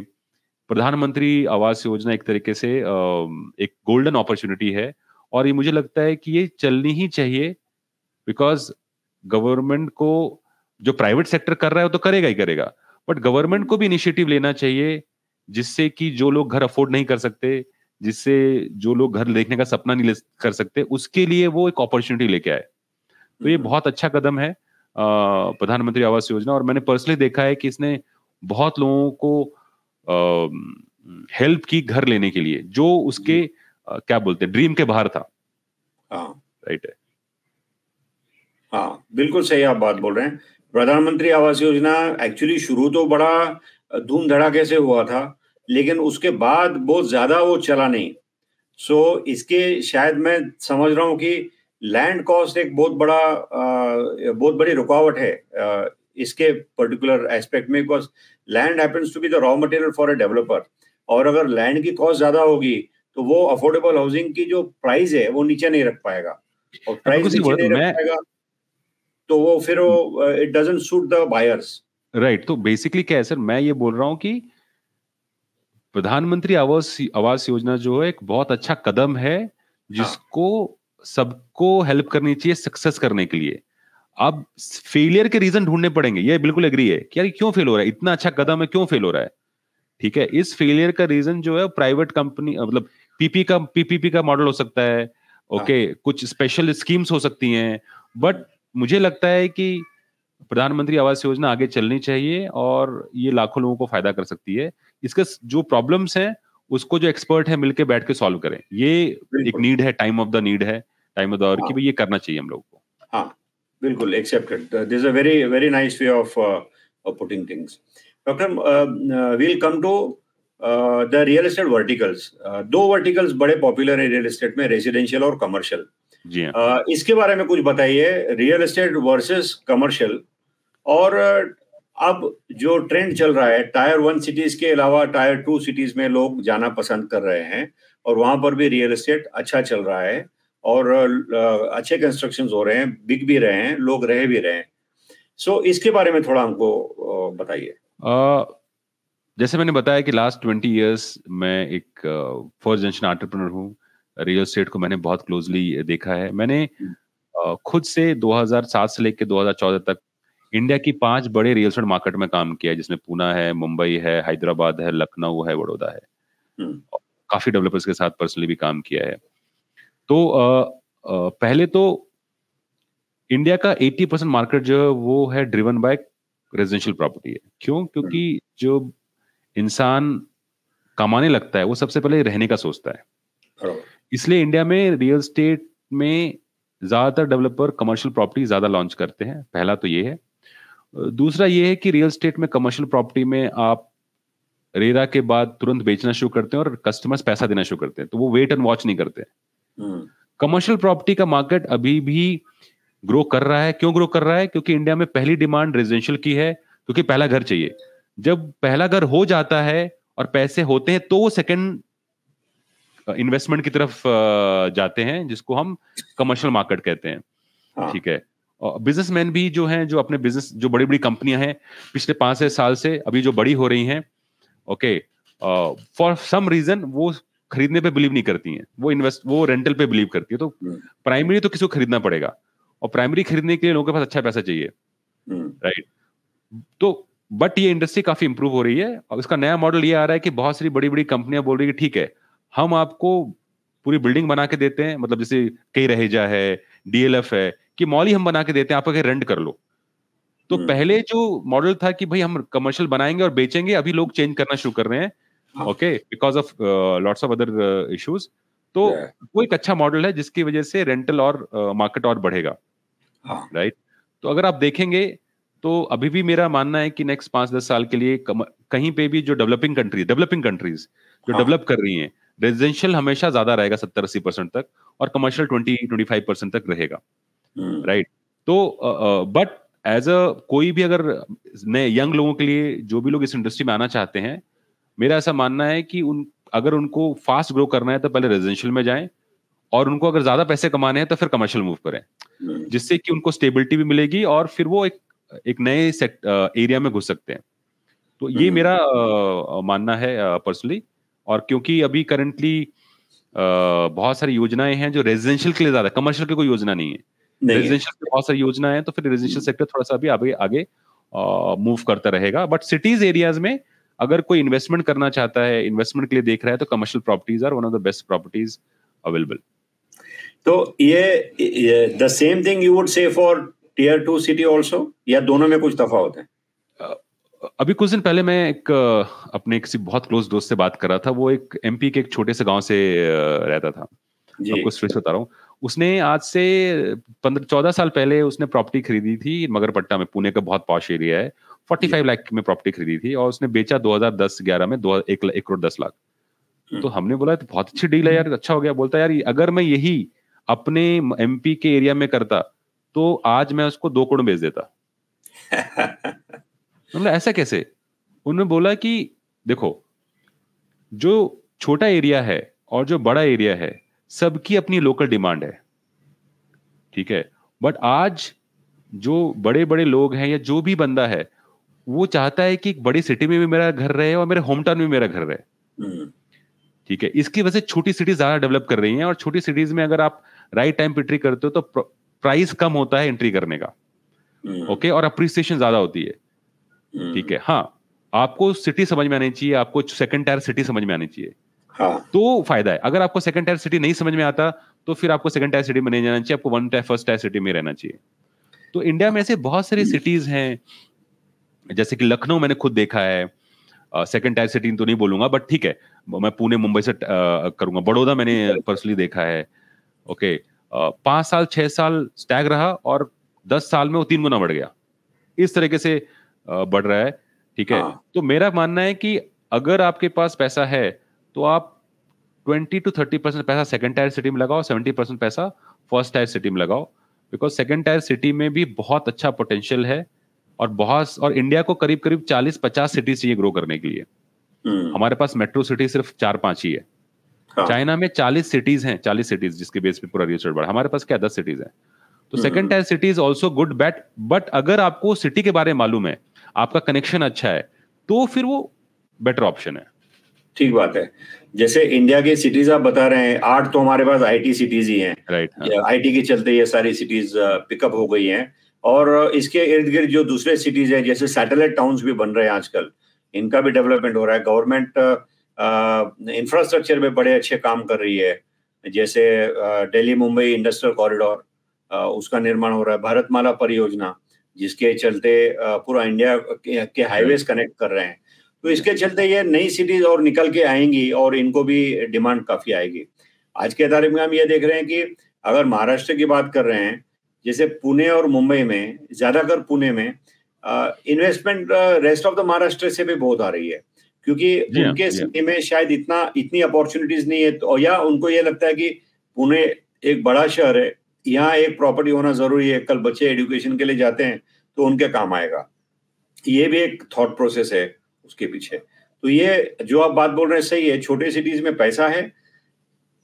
प्रधानमंत्री आवास योजना एक तरीके से एक गोल्डन अपॉर्चुनिटी है। और ये मुझे लगता है कि ये चलनी ही चाहिए, बिकॉज गवर्नमेंट को, जो प्राइवेट सेक्टर कर रहा है वो तो करेगा ही करेगा, बट गवर्नमेंट को भी इनिशिएटिव लेना चाहिए, जिससे कि जो लोग घर अफोर्ड नहीं कर सकते, जिससे जो लोग घर देखने का सपना नहीं कर सकते, उसके लिए वो एक अपॉर्चुनिटी लेके आए। तो ये बहुत अच्छा कदम है प्रधानमंत्री आवास योजना, और मैंने पर्सनली देखा है कि इसने बहुत लोगों को हेल्प की घर लेने के लिए, जो उसके क्या बोलते हैं, ड्रीम के बाहर था। राइट है। हाँ, बिल्कुल सही आप बात बोल रहे हैं। प्रधानमंत्री आवास योजना एक्चुअली शुरू तो बड़ा धूम धड़ाके से हुआ था, लेकिन उसके बाद बहुत ज्यादा वो चला नहीं। सो इसके शायद मैं समझ रहा हूँ कि लैंड कॉस्ट एक बहुत बड़ी रुकावट है इसके पर्टिकुलर एस्पेक्ट में, because land happens to be the raw material for a developer, और अगर लैंड की कॉस्ट ज्यादा होगी तो वो अफोर्डेबल हाउसिंग की जो प्राइस है वो नीचे नहीं रख पाएगा, और प्राइस नीचे नहीं रख पाएगा तो वो फिर it doesn't suit the buyers. Right. तो बेसिकली क्या है सर, मैं ये बोल रहा हूँ कि प्रधानमंत्री आवास योजना जो है एक बहुत अच्छा कदम है, जिसको सबको हेल्प करनी चाहिए सक्सेस करने के लिए। अब फेलियर के रीजन ढूंढने पड़ेंगे, ये बिल्कुल एग्री है कि यार क्यों फेल हो रहा है, इतना अच्छा कदम है क्यों फेल हो रहा है। ठीक है, इस फेलियर का रीजन जो है प्राइवेट कंपनी, मतलब पीपीपी का मॉडल हो सकता है, ओके, कुछ स्पेशल स्कीम्स हो सकती हैं, बट मुझे लगता है कि प्रधानमंत्री आवास योजना आगे चलनी चाहिए, और ये लाखों लोगों को फायदा कर सकती है। इसके जो प्रॉब्लम्स हैं उसको जो एक्सपर्ट है मिलके बैठ के सॉल्व करें, ये एक नीड है, टाइम ऑफ द नीड है, टाइम ऑफ द आवर, कि भाई ये करना चाहिए हम लोग को। हाँ, बिल्कुल accepted. This is a very very nice way of putting things. Doctor, we'll come to the real estate verticals. दो वर्टिकल्स बड़े पॉपुलर है रियल एस्टेट में, रेजिडेंशियल और कमर्शियल। जी हाँ। इसके बारे में कुछ बताइए, रियल एस्टेट वर्सेस कमर्शियल। और अब जो ट्रेंड चल रहा है, टायर 1 सिटीज के अलावा टायर 2 सिटीज में लोग जाना पसंद कर रहे हैं, और वहां पर भी रियल एस्टेट अच्छा चल रहा है, और अच्छे कंस्ट्रक्शन हो रहे हैं, बिक भी रहे हैं, लोग रह भी रहे हैं। सो इसके बारे में थोड़ा हमको बताइए। जैसे मैंने बताया कि लास्ट 20 इयर्स मैं एक फर्स्ट जनरेशन एंटरप्रेन्योर हूँ। रियल एस्टेट को मैंने बहुत क्लोजली देखा है। मैंने खुद से 2007 से लेकर 2014 तक इंडिया की 5 बड़े रियल एस्टेट मार्केट में काम किया है, जिसमें पुणे है, मुंबई है, हैदराबाद है, लखनऊ है, बड़ौदा है। काफी डेवलपर्स के साथ पर्सनली भी काम किया है। तो पहले तो इंडिया का 80% मार्केट जो है वो है ड्रिवन बाय रेजिडेंशियल प्रॉपर्टी है। क्यों? क्योंकि जो इंसान कमाने लगता है वो सबसे पहले रहने का सोचता है। इसलिए इंडिया में रियल एस्टेट में ज्यादातर डेवलपर कमर्शियल प्रॉपर्टी ज्यादा लॉन्च करते हैं। पहला तो ये है। दूसरा ये है कि रियल एस्टेट में, कमर्शियल प्रॉपर्टी में आप रेरा के बाद तुरंत बेचना शुरू करते हैं और कस्टमर्स पैसा देना शुरू करते हैं, तो वो वेट एंड वॉच नहीं करते। कमर्शियल प्रॉपर्टी का मार्केट अभी भी ग्रो कर रहा है। क्यों ग्रो कर रहा है? क्योंकि इंडिया में पहली डिमांड रेजिडेंशियल की है, क्योंकि पहला घर चाहिए। जब पहला घर हो जाता है और पैसे होते हैं, तो वो सेकंड इन्वेस्टमेंट की तरफ जाते हैं, जिसको हम कमर्शियल मार्केट कहते हैं। ठीक है। और बिजनेसमैन भी जो हैं, जो अपने बिजनेस, जो बड़ी बड़ी कंपनियां हैं पिछले 5 साल से अभी जो बड़ी हो रही हैं, ओके, फॉर सम रीजन वो खरीदने पे बिलीव नहीं करती हैं, वो रेंटल पे बिलीव करती है। तो प्राइमरी तो किसी को खरीदना पड़ेगा, और प्राइमरी खरीदने के लिए लोगों के पास अच्छा पैसा चाहिए, राइट। तो बट ये इंडस्ट्री काफी इंप्रूव हो रही है, और इसका नया मॉडल ये आ रहा है कि बहुत सारी बड़ी बड़ी कंपनियां बोल रही है ठीक है, हम आपको पूरी बिल्डिंग बना के देते हैं, मतलब जैसे कई रहेजा है, डीएलएफ है, कि मॉल ही हम बना के देते हैं, आप आके रेंट कर लो। तो पहले जो मॉडल था कि भाई हम कमर्शियल बनाएंगे और बेचेंगे, अभी लोग चेंज करना शुरू कर रहे हैं, okay, because of lots of other issues. तो वो एक अच्छा मॉडल है जिसकी वजह से रेंटल और मार्केट और बढ़ेगा, राइट। तो अगर आप देखेंगे तो अभी भी मेरा मानना है कि नेक्स्ट 5-10 साल के लिए कहीं पे भी जो डेवलपिंग कंट्रीज जो डेवलप कर रही हैं, रेजिडेंशियल हमेशा ज्यादा रहेगा 70-80% तक, और कमर्शियल 20-25% तक रहेगा, राइट। तो बट एज अ कोई भी अगर नए यंग लोगों के लिए, जो भी लोग इस इंडस्ट्री में आना चाहते हैं, मेरा ऐसा मानना है कि अगर उनको फास्ट ग्रो करना है तो पहले रेजिडेंशियल में जाएं, और उनको अगर ज्यादा पैसे कमाने हैं तो फिर कमर्शियल मूव करें, जिससे कि उनको स्टेबिलिटी भी मिलेगी और फिर वो एक नए एरिया में घुस सकते हैं। तो ये मेरा मानना है पर्सनली। और क्योंकि अभी करंटली बहुत सारी योजनाएं हैं जो रेजिडेंशियल के लिए ज्यादा, कमर्शियल की कोई योजना नहीं है, रेजिडेंशियल की बहुत सारी योजनाएं हैं, तो फिर रेजिडेंशियल सेक्टर थोड़ा सा भी आगे मूव करता रहेगा। बट सिटीज एरियाज में अगर कोई इन्वेस्टमेंट करना चाहता है, इन्वेस्टमेंट के लिए देख रहा है, तो commercial properties are one of the best properties available. तो ये the same thing you would say for tier 2 city also, या दोनों में कुछ तफावत है? अभी कुछ दिन पहले मैं अपने किसी बहुत क्लोज दोस्त से बात कर रहा था। वो एक एमपी के एक छोटे से गांव से रहता था, आपको स्ट्रेस बता रहा हूँ। उसने आज से 15-14 साल पहले उसने प्रॉपर्टी खरीदी थी मगरपट्टा में, पुणे का बहुत पॉश एरिया है। 45 लाख में प्रॉपर्टी खरीदी थी, और उसने बेचा 2010-11 में 1 करोड़ 10 लाख। तो हमने बोला तो बहुत अच्छी डील है यार, अच्छा हो गया। बोलता यार अगर मैं यही अपने एमपी के एरिया में करता तो आज मैं उसको 2 करोड़ बेच देता। मतलब ऐसा कैसे? उन्होंने बोला कि देखो, जो छोटा एरिया है और जो बड़ा एरिया है, सबकी अपनी लोकल डिमांड है, ठीक है। बट आज जो बड़े बड़े लोग हैं या जो भी बंदा है, वो चाहता है कि एक बड़ी सिटी में भी मेरा घर रहे और मेरे होम टाउन में मेरा घर रहे, ठीक है। इसकी वजह से छोटी सिटीज ज्यादा डेवलप कर रही हैं, और छोटी सिटीज में अगर आप राइट टाइम पे एंट्री करते हो तो प्राइस कम होता है एंट्री करने का, ओके, और अप्रिसिएशन ज्यादा होती है, ठीक है। हाँ, आपको सिटी समझ में आनी चाहिए, आपको सेकंड टायर सिटी समझ में आनी चाहिए, तो फायदा है। अगर आपको सेकंड टायर सिटी नहीं समझ में आता तो फिर आपको सेकंड टायर सिटी में नहीं जाना चाहिए, आपको फर्स्ट टायर सिटी में रहना चाहिए। तो इंडिया में ऐसे बहुत सारी सिटीज हैं, जैसे कि लखनऊ मैंने खुद देखा है, सेकंड टायर सिटी तो नहीं बोलूंगा, बट ठीक है, मैं पुणे मुंबई से करूंगा। बड़ौदा मैंने पर्सनली देखा है, ओके। 5 साल 6 साल स्टैग रहा और 10 साल में वो 3 गुना बढ़ गया, इस तरीके से बढ़ रहा है, ठीक है। तो मेरा मानना है कि अगर आपके पास पैसा है तो आप 20-30% पैसा सेकंड टायर सिटी में लगाओ, 70% पैसा फर्स्ट टायर सिटी में लगाओ, बिकॉज सेकंड टायर सिटी में भी बहुत अच्छा पोटेंशियल है, और इंडिया को करीब करीब 40-50 सिटी चाहिए ग्रो करने के लिए। हमारे पास मेट्रो सिटी सिर्फ 4-5 ही है। चाइना में 40 सिटीज हैं, 40 सिटीज जिसके बेस पे पूरा रियल एस्टेट बढ़ा। हमारे पास क्या 10 सिटीज हैं। तो second tier city is also good bat, but अगर आपको सिटी के बारे में मालूम है, आपका कनेक्शन अच्छा है, तो फिर वो बेटर ऑप्शन है। ठीक बात है। जैसे इंडिया की सिटीज आप बता रहे हैं, 8 तो हमारे पास आईटी सिटीज ही हैं, राइट। आईटी के चलते ये सारी सिटीज पिकअप हो गई हैं, और इसके इर्द गिर्द जो दूसरे सिटीज हैं, जैसे सैटेलाइट टाउन्स भी बन रहे हैं आजकल, इनका भी डेवलपमेंट हो रहा है। गवर्नमेंट इंफ्रास्ट्रक्चर में बड़े अच्छे काम कर रही है, जैसे दिल्ली मुंबई इंडस्ट्रियल कॉरिडोर, उसका निर्माण हो रहा है। भारतमाला परियोजना, जिसके चलते पूरा इंडिया के हाईवेज कनेक्ट कर रहे हैं। तो इसके चलते ये नई सिटीज और निकल के आएंगी, और इनको भी डिमांड काफी आएगी। आज के तारीख में हम ये देख रहे हैं कि अगर महाराष्ट्र की बात कर रहे हैं, जैसे पुणे और मुंबई में, ज्यादातर पुणे में investment rest of the Maharashtra से भी बहुत आ रही है, क्योंकि उनके सिटी में शायद इतनी अपॉर्चुनिटीज नहीं है, तो या उनको ये लगता है कि पुणे एक बड़ा शहर है, यहाँ एक प्रॉपर्टी होना जरूरी है, कल बच्चे एजुकेशन के लिए जाते हैं तो उनके काम आएगा। ये भी एक थॉट प्रोसेस है उसके पीछे। तो ये जो आप बात बोल रहे हैं सही है, छोटे सिटीज में पैसा है,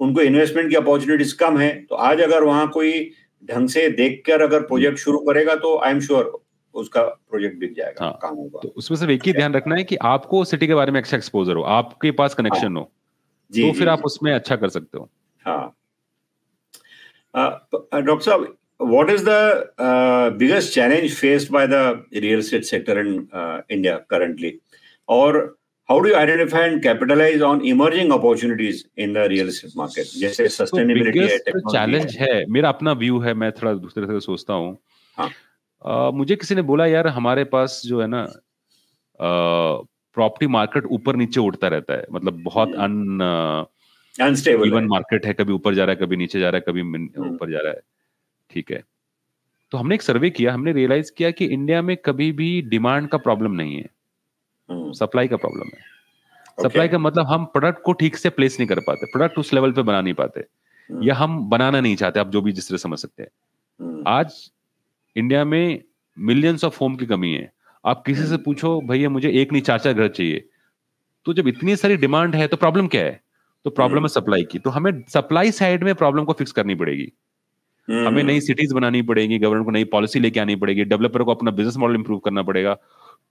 उनको इन्वेस्टमेंट की अपॉर्चुनिटीज कम है, तो आज अगर वहां कोई ढंग से देखकर अगर प्रोजेक्ट शुरू करेगा तो आई एम श्योर उसका प्रोजेक्ट बिक जाएगा। हाँ, काम होगा। तो उसमें सिर्फ एक ही ध्यान रखना है कि आपको सिटी के बारे में अच्छा एक्सपोजर हो, आपके पास कनेक्शन हो, तो फिर आप उसमें अच्छा कर सकते हो। हाँ, डॉक्टर साहब, what is the biggest challenge faced by the real estate sector in India currently, or how do you identify and capitalize on emerging opportunities in the real estate market? जैसे sustainability है, technology challenge है, मेरा अपना view है, मैं थोड़ा दूसरे तरह से सोचता हूँ। हाँ, मुझे किसी ने बोला यार हमारे पास जो है ना प्रॉपर्टी मार्केट ऊपर नीचे उड़ता रहता है, मतलब बहुत अनस्टेबल इवन मार्केट है, कभी ऊपर जा रहा है, कभी नीचे जा रहा है, कभी ऊपर जा रहा है। ठीक है, तो हमने एक सर्वे किया, हमने रियलाइज किया कि इंडिया में कभी भी डिमांड का प्रॉब्लम नहीं है, सप्लाई का प्रॉब्लम है। सप्लाई का मतलब हम प्रोडक्ट को ठीक से प्लेस नहीं कर पाते, प्रोडक्ट उस लेवल पे बना नहीं पाते, या हम बनाना नहीं चाहते, आप जो भी जिस तरह समझ सकते हैं। आज इंडिया में मिलियंस ऑफ होम की कमी है। आप किसी से पूछो भैया मुझे एक नहीं 4-4 घर चाहिए, तो जब इतनी सारी डिमांड है तो प्रॉब्लम क्या है? तो प्रॉब्लम है सप्लाई की। तो हमें सप्लाई साइड में प्रॉब्लम को फिक्स करनी पड़ेगी, हमें नई सिटीज बनानी पड़ेगी, गवर्नमेंट को नई पॉलिसी लेके आनी पड़ेगी, डेवलपर को अपना बिजनेस मॉडल इंप्रूव करना पड़ेगा।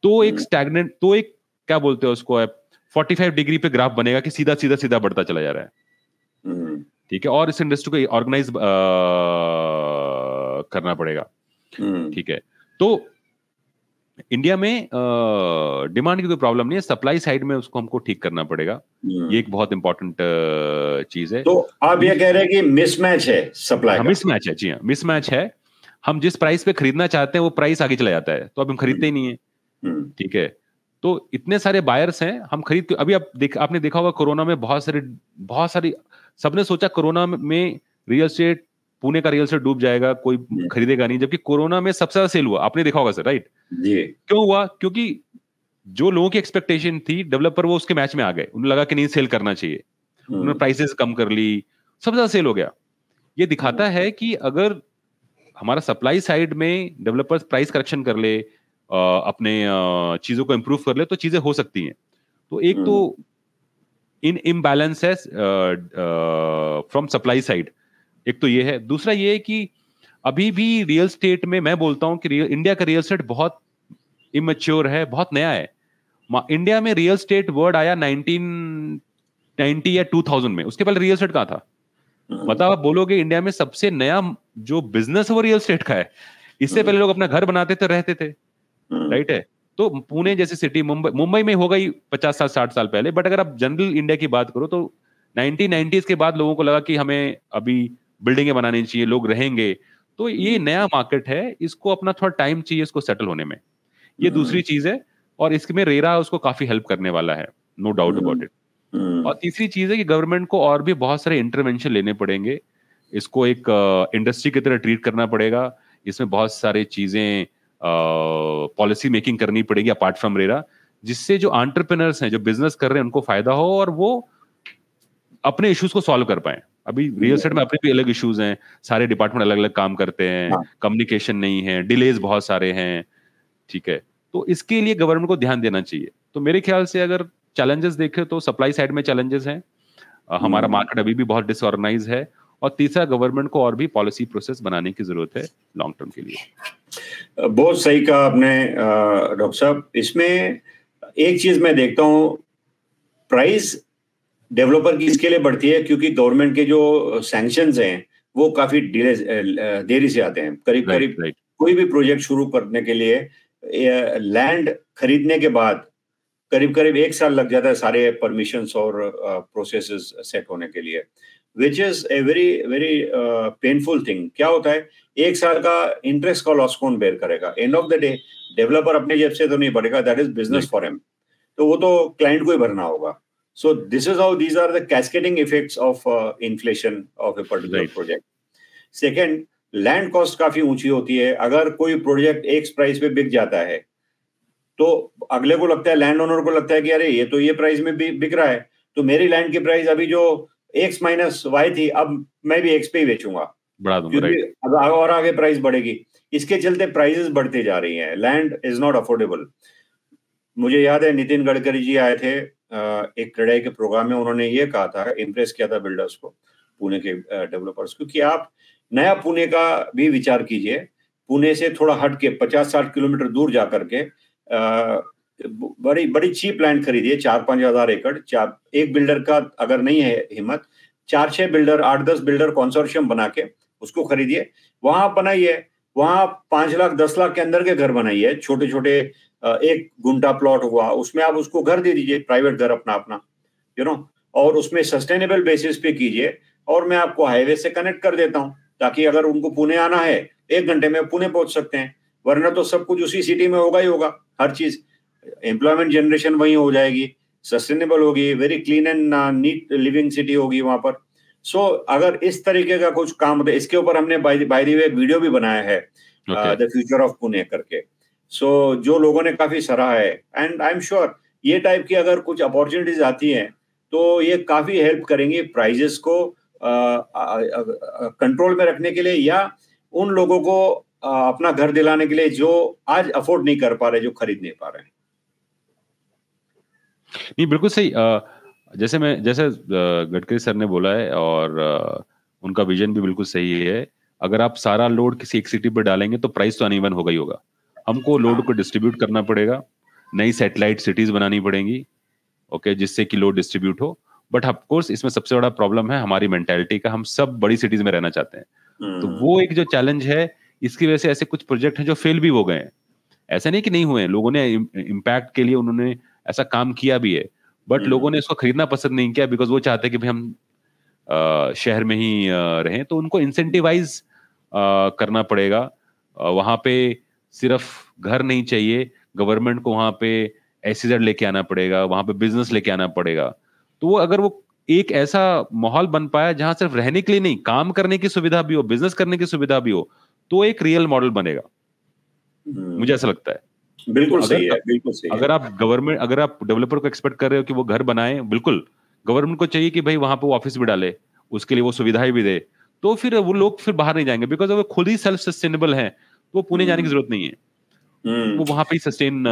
तो एक स्टैग्नेंट, तो एक क्या बोलते हैं उसको, 45 डिग्री पे ग्राफ बनेगा कि सीधा सीधा सीधा बढ़ता चला जा रहा है। ठीक है, और इस इंडस्ट्री को ऑर्गेनाइज करना पड़ेगा। ठीक है, तो इंडिया में डिमांड की कोई प्रॉब्लम नहीं है, सप्लाई साइड में उसको हमको ठीक करना पड़ेगा। ये एक बहुत इंपॉर्टेंट चीज है। तो आप ये कह रहे हैं कि मिसमैच है सप्लाई का? मिसमैच है, जी हाँ, मिसमैच है। हम जिस प्राइस पे खरीदना चाहते हैं वो प्राइस आगे चला जाता है, तो अब हम खरीदते ही नहीं है। ठीक है, तो इतने सारे बायर्स हैं, हम खरीद, अभी आपने देखा होगा कोरोना में बहुत सारी सबने सोचा कोरोना में रियल एस्टेट, पुणे का रियल एस्टेट डूब जाएगा, कोई खरीदेगा नहीं, जबकि कोरोना में सबसे ज्यादा सेल हुआ। आपने देखा होगा सर, राइट? जी। क्यों हुआ? क्योंकि जो लोगों की एक्सपेक्टेशन थी, डेवलपर वो उसके मैच में आ गए, उन्हें लगा कि नहीं सेल करना चाहिए, उन्होंने प्राइसेस कम कर ली, सबसे ज्यादा सेल हो गया। ये दिखाता है कि अगर हमारा सप्लाई साइड में डेवलपर्स प्राइस करेक्शन कर ले, अपने चीजों को इंप्रूव कर ले, तो चीजें हो सकती हैं। तो एक तो इन इम्बैलेंस है फ्रॉम सप्लाई साइड, एक तो ये है। दूसरा ये है कि अभी भी रियल स्टेट में मैं बोलता हूं कि इंडिया का रियल स्टेट बहुत इमेच्योर है, बहुत नया है। इंडिया में रियल स्टेट वर्ड आया 1990 या 2000 में, उसके पहले रियल स्टेट कहां था? मतलब आप बोलोगे इंडिया में सबसे नया जो बिजनेस है वो रियल स्टेट का है। इससे पहले लोग अपना घर बनाते थे, रहते थे, राइट है। तो पुणे जैसी सिटी, मुंबई में हो गई 50-60 साल पहले, बट अगर आप जनरल इंडिया की बात करो तो 1990s के बाद लोगों को लगा कि हमें अभी बिल्डिंगें बनानी चाहिए, लोग रहेंगे। तो ये नया मार्केट है, इसको अपना थोड़ा टाइम चाहिए इसको सेटल होने में। ये दूसरी चीज है, और इसमें रेरा उसको काफी हेल्प करने वाला है, नो डाउट अबाउट इट। और तीसरी चीज है कि गवर्नमेंट को और भी बहुत सारे इंटरवेंशन लेने पड़ेंगे, इसको एक इंडस्ट्री की तरह ट्रीट करना पड़ेगा। इसमें बहुत सारी चीजें पॉलिसी मेकिंग करनी पड़ेगी अपार्ट फ्रॉम रेरा, जिससे जो एंटरप्रेन्योर्स हैं, जो बिजनेस कर रहे हैं, उनको फायदा हो और वो अपने इश्यूज को सॉल्व कर पाए। अभी रियल एस्टेट में अपने भी अलग इश्यूज हैं, सारे डिपार्टमेंट अलग अलग काम करते हैं, कम्युनिकेशन नहीं है, डिलेज बहुत सारे हैं। ठीक है, तो इसके लिए गवर्नमेंट को ध्यान देना चाहिए। तो मेरे ख्याल से अगर चैलेंजेस देखें तो सप्लाई साइड में चैलेंजेस हैं, हमारा मार्केट अभी भी बहुत डिसऑर्गेनाइज है, और तीसरा गवर्नमेंट को और भी पॉलिसी प्रोसेस बनाने की जरूरत है लॉन्ग टर्म के लिए। बहुत सही कहा आपने डॉक्टर साहब। इसमें एक चीज मैं देखता हूँ, प्राइस डेवलपर की इसके लिए बढ़ती है क्योंकि गवर्नमेंट के जो सैंक्शंस हैं वो काफी देरी से आते हैं। करीब कोई भी प्रोजेक्ट शुरू करने के लिए लैंड खरीदने के बाद करीब 1 साल लग जाता है सारे परमिशंस और प्रोसेसेस सेट होने के लिए, which is a very painful thing. क्या होता है, 1 साल का इंटरेस्ट का लॉस कौन बेयर करेगा? And of the day developer अपने जेब से तो नहीं भरेगा, that is business for him, तो वो तो क्लाइंट को ही भरना होगा। So this is how these are the cascading effects of inflation of a particular project. Second, land cost काफी ऊंची होती है। अगर कोई प्रोजेक्ट एक प्राइस पे बिक जाता है तो अगले को लगता है, लैंड ओनर को लगता है कि अरे ये तो ये प्राइस में बिक रहा है, तो मेरी लैंड की प्राइस अभी जो x माइनस वाई थी, अब मैं भी x पे ही बेचूंगा, बढ़ा दूंगा, क्योंकि राइट। अब और आगे प्राइस बढ़ेगी। इसके चलते प्राइसेस बढ़ते जा रही हैं, लैंड इज नॉट अफोर्डेबल। मुझे याद है नितिन गडकरी जी आए थे एक क्रेडाई के प्रोग्राम में, उन्होंने ये कहा था, इम्प्रेस किया था बिल्डर्स को, पुणे के डेवलपर्स को, कि आप नया पुणे का भी विचार कीजिए, पुणे से थोड़ा हट के 50-60 किलोमीटर दूर जा करके बड़ी बड़ी चीप लैंड खरीदिए, 4-5 हजार एकड़। एक बिल्डर का अगर नहीं है हिम्मत, 4-6 बिल्डर, 8-10 बिल्डर कॉन्सोर्शियम बना के उसको खरीदिए, वहां बनाइए, वहां 5 लाख 10 लाख के अंदर के घर बनाइए, छोटे छोटे, 1 गुंठा प्लॉट हुआ, उसमें आप उसको घर दे दीजिए, प्राइवेट घर अपना अपना, यू नो, और उसमें सस्टेनेबल बेसिस पे कीजिए, और मैं आपको हाईवे से कनेक्ट कर देता हूँ, ताकि अगर उनको पुणे आना है 1 घंटे में पुणे पहुंच सकते हैं, वरना तो सब कुछ उसी सिटी में होगा ही होगा, हर चीज, एम्प्लॉयमेंट जनरेशन वहीं हो जाएगी, सस्टेनेबल होगी, very clean and neat living city होगी वहां पर। सो अगर इस तरीके का कुछ काम होता है, इसके ऊपर हमने बाय द वे एक वीडियो भी बनाया है, द फ्यूचर ऑफ पुणे करके, सो जो लोगों ने काफी सराहा है, एंड आई एम श्योर ये टाइप की अगर कुछ अपॉर्चुनिटीज आती हैं तो ये काफी हेल्प करेंगी प्राइजेस को कंट्रोल में रखने के लिए, या उन लोगों को अपना घर दिलाने के लिए जो आज अफोर्ड नहीं कर पा रहे, जो खरीद नहीं पा रहे हैं। नहीं, बिल्कुल सही। जैसे गडकरी सर ने बोला है, और उनका विजन भी बिल्कुल सही है। अगर आप सारा लोड किसी एक सिटी पर डालेंगे तो प्राइस तो अनइवन होगा ही होगा। हमको लोड को डिस्ट्रीब्यूट करना पड़ेगा, नई सैटेलाइट सिटीज बनानी पड़ेंगी, ओके, जिससे कि लोड डिस्ट्रीब्यूट हो। बट ऑफ कोर्स इसमें सबसे बड़ा प्रॉब्लम है हमारी मेंटालिटी का, हम सब बड़ी सिटीज में रहना चाहते हैं। तो वो एक जो चैलेंज है, इसकी वजह से ऐसे कुछ प्रोजेक्ट हैं जो फेल भी हो गए हैं। ऐसा नहीं कि नहीं हुए हैं, लोगों ने इम्पैक्ट के लिए उन्होंने ऐसा काम किया भी है, बट लोगों ने इसको खरीदना पसंद नहीं किया, बिकॉज वो चाहते हैं कि भाई हम शहर में ही रहें। तो उनको इंसेंटिवाइज करना पड़ेगा। वहां पे सिर्फ घर नहीं चाहिए, गवर्नमेंट को वहां पे एसईजेड लेके आना पड़ेगा, वहां पे बिजनेस लेके आना पड़ेगा। तो वो अगर वो एक ऐसा माहौल बन पाया जहां सिर्फ रहने के लिए नहीं, काम करने की सुविधा भी हो, बिजनेस करने की सुविधा भी हो, तो एक रियल मॉडल बनेगा। मुझे ऐसा लगता है। बिल्कुल तो सही है, बिल्कुल सही है। अगर आप डेवलपर को एक्सपेक्ट कर रहे हो कि वो घर बनाए, बिल्कुल गवर्नमेंट को चाहिए कि भाई वहां पे वो ऑफिस भी डाले, उसके लिए वो सुविधाएं भी दे, तो फिर वो लोग फिर बाहर नहीं जाएंगे, बिकॉज वो खुद ही सेल्फ सस्टेनेबल है, तो पुणे जाने की जरूरत नहीं है, वो वहां पे ही सस्टेन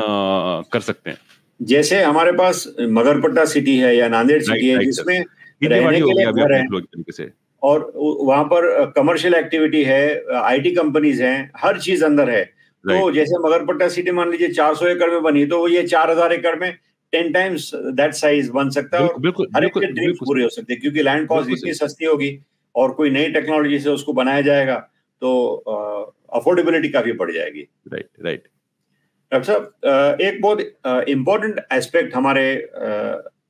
कर सकते हैं। जैसे हमारे पास मगरपट्टा सिटी है या नांदेड़ सिटी है, जिसमें रहने के लिए घर है, और वहां पर कमर्शियल एक्टिविटी है, आईटी कंपनीज हैं, हर चीज अंदर है। तो जैसे मगरपट्टा सिटी मान लीजिए 400 एकड़ में बनी, तो ये 4000 एकड़ में 10 टाइम्स दैट साइज बन सकता है, और हर एक के ड्रीम्स पूरे हो सकते हैं, क्योंकि लैंड कॉस्ट इतनी सस्ती होगी, और कोई नई टेक्नोलॉजी से उसको बनाया जाएगा, तो अफोर्डेबिलिटी काफी बढ़ जाएगी। राइट। डॉक्टर साहब, एक बहुत इम्पोर्टेंट एस्पेक्ट हमारे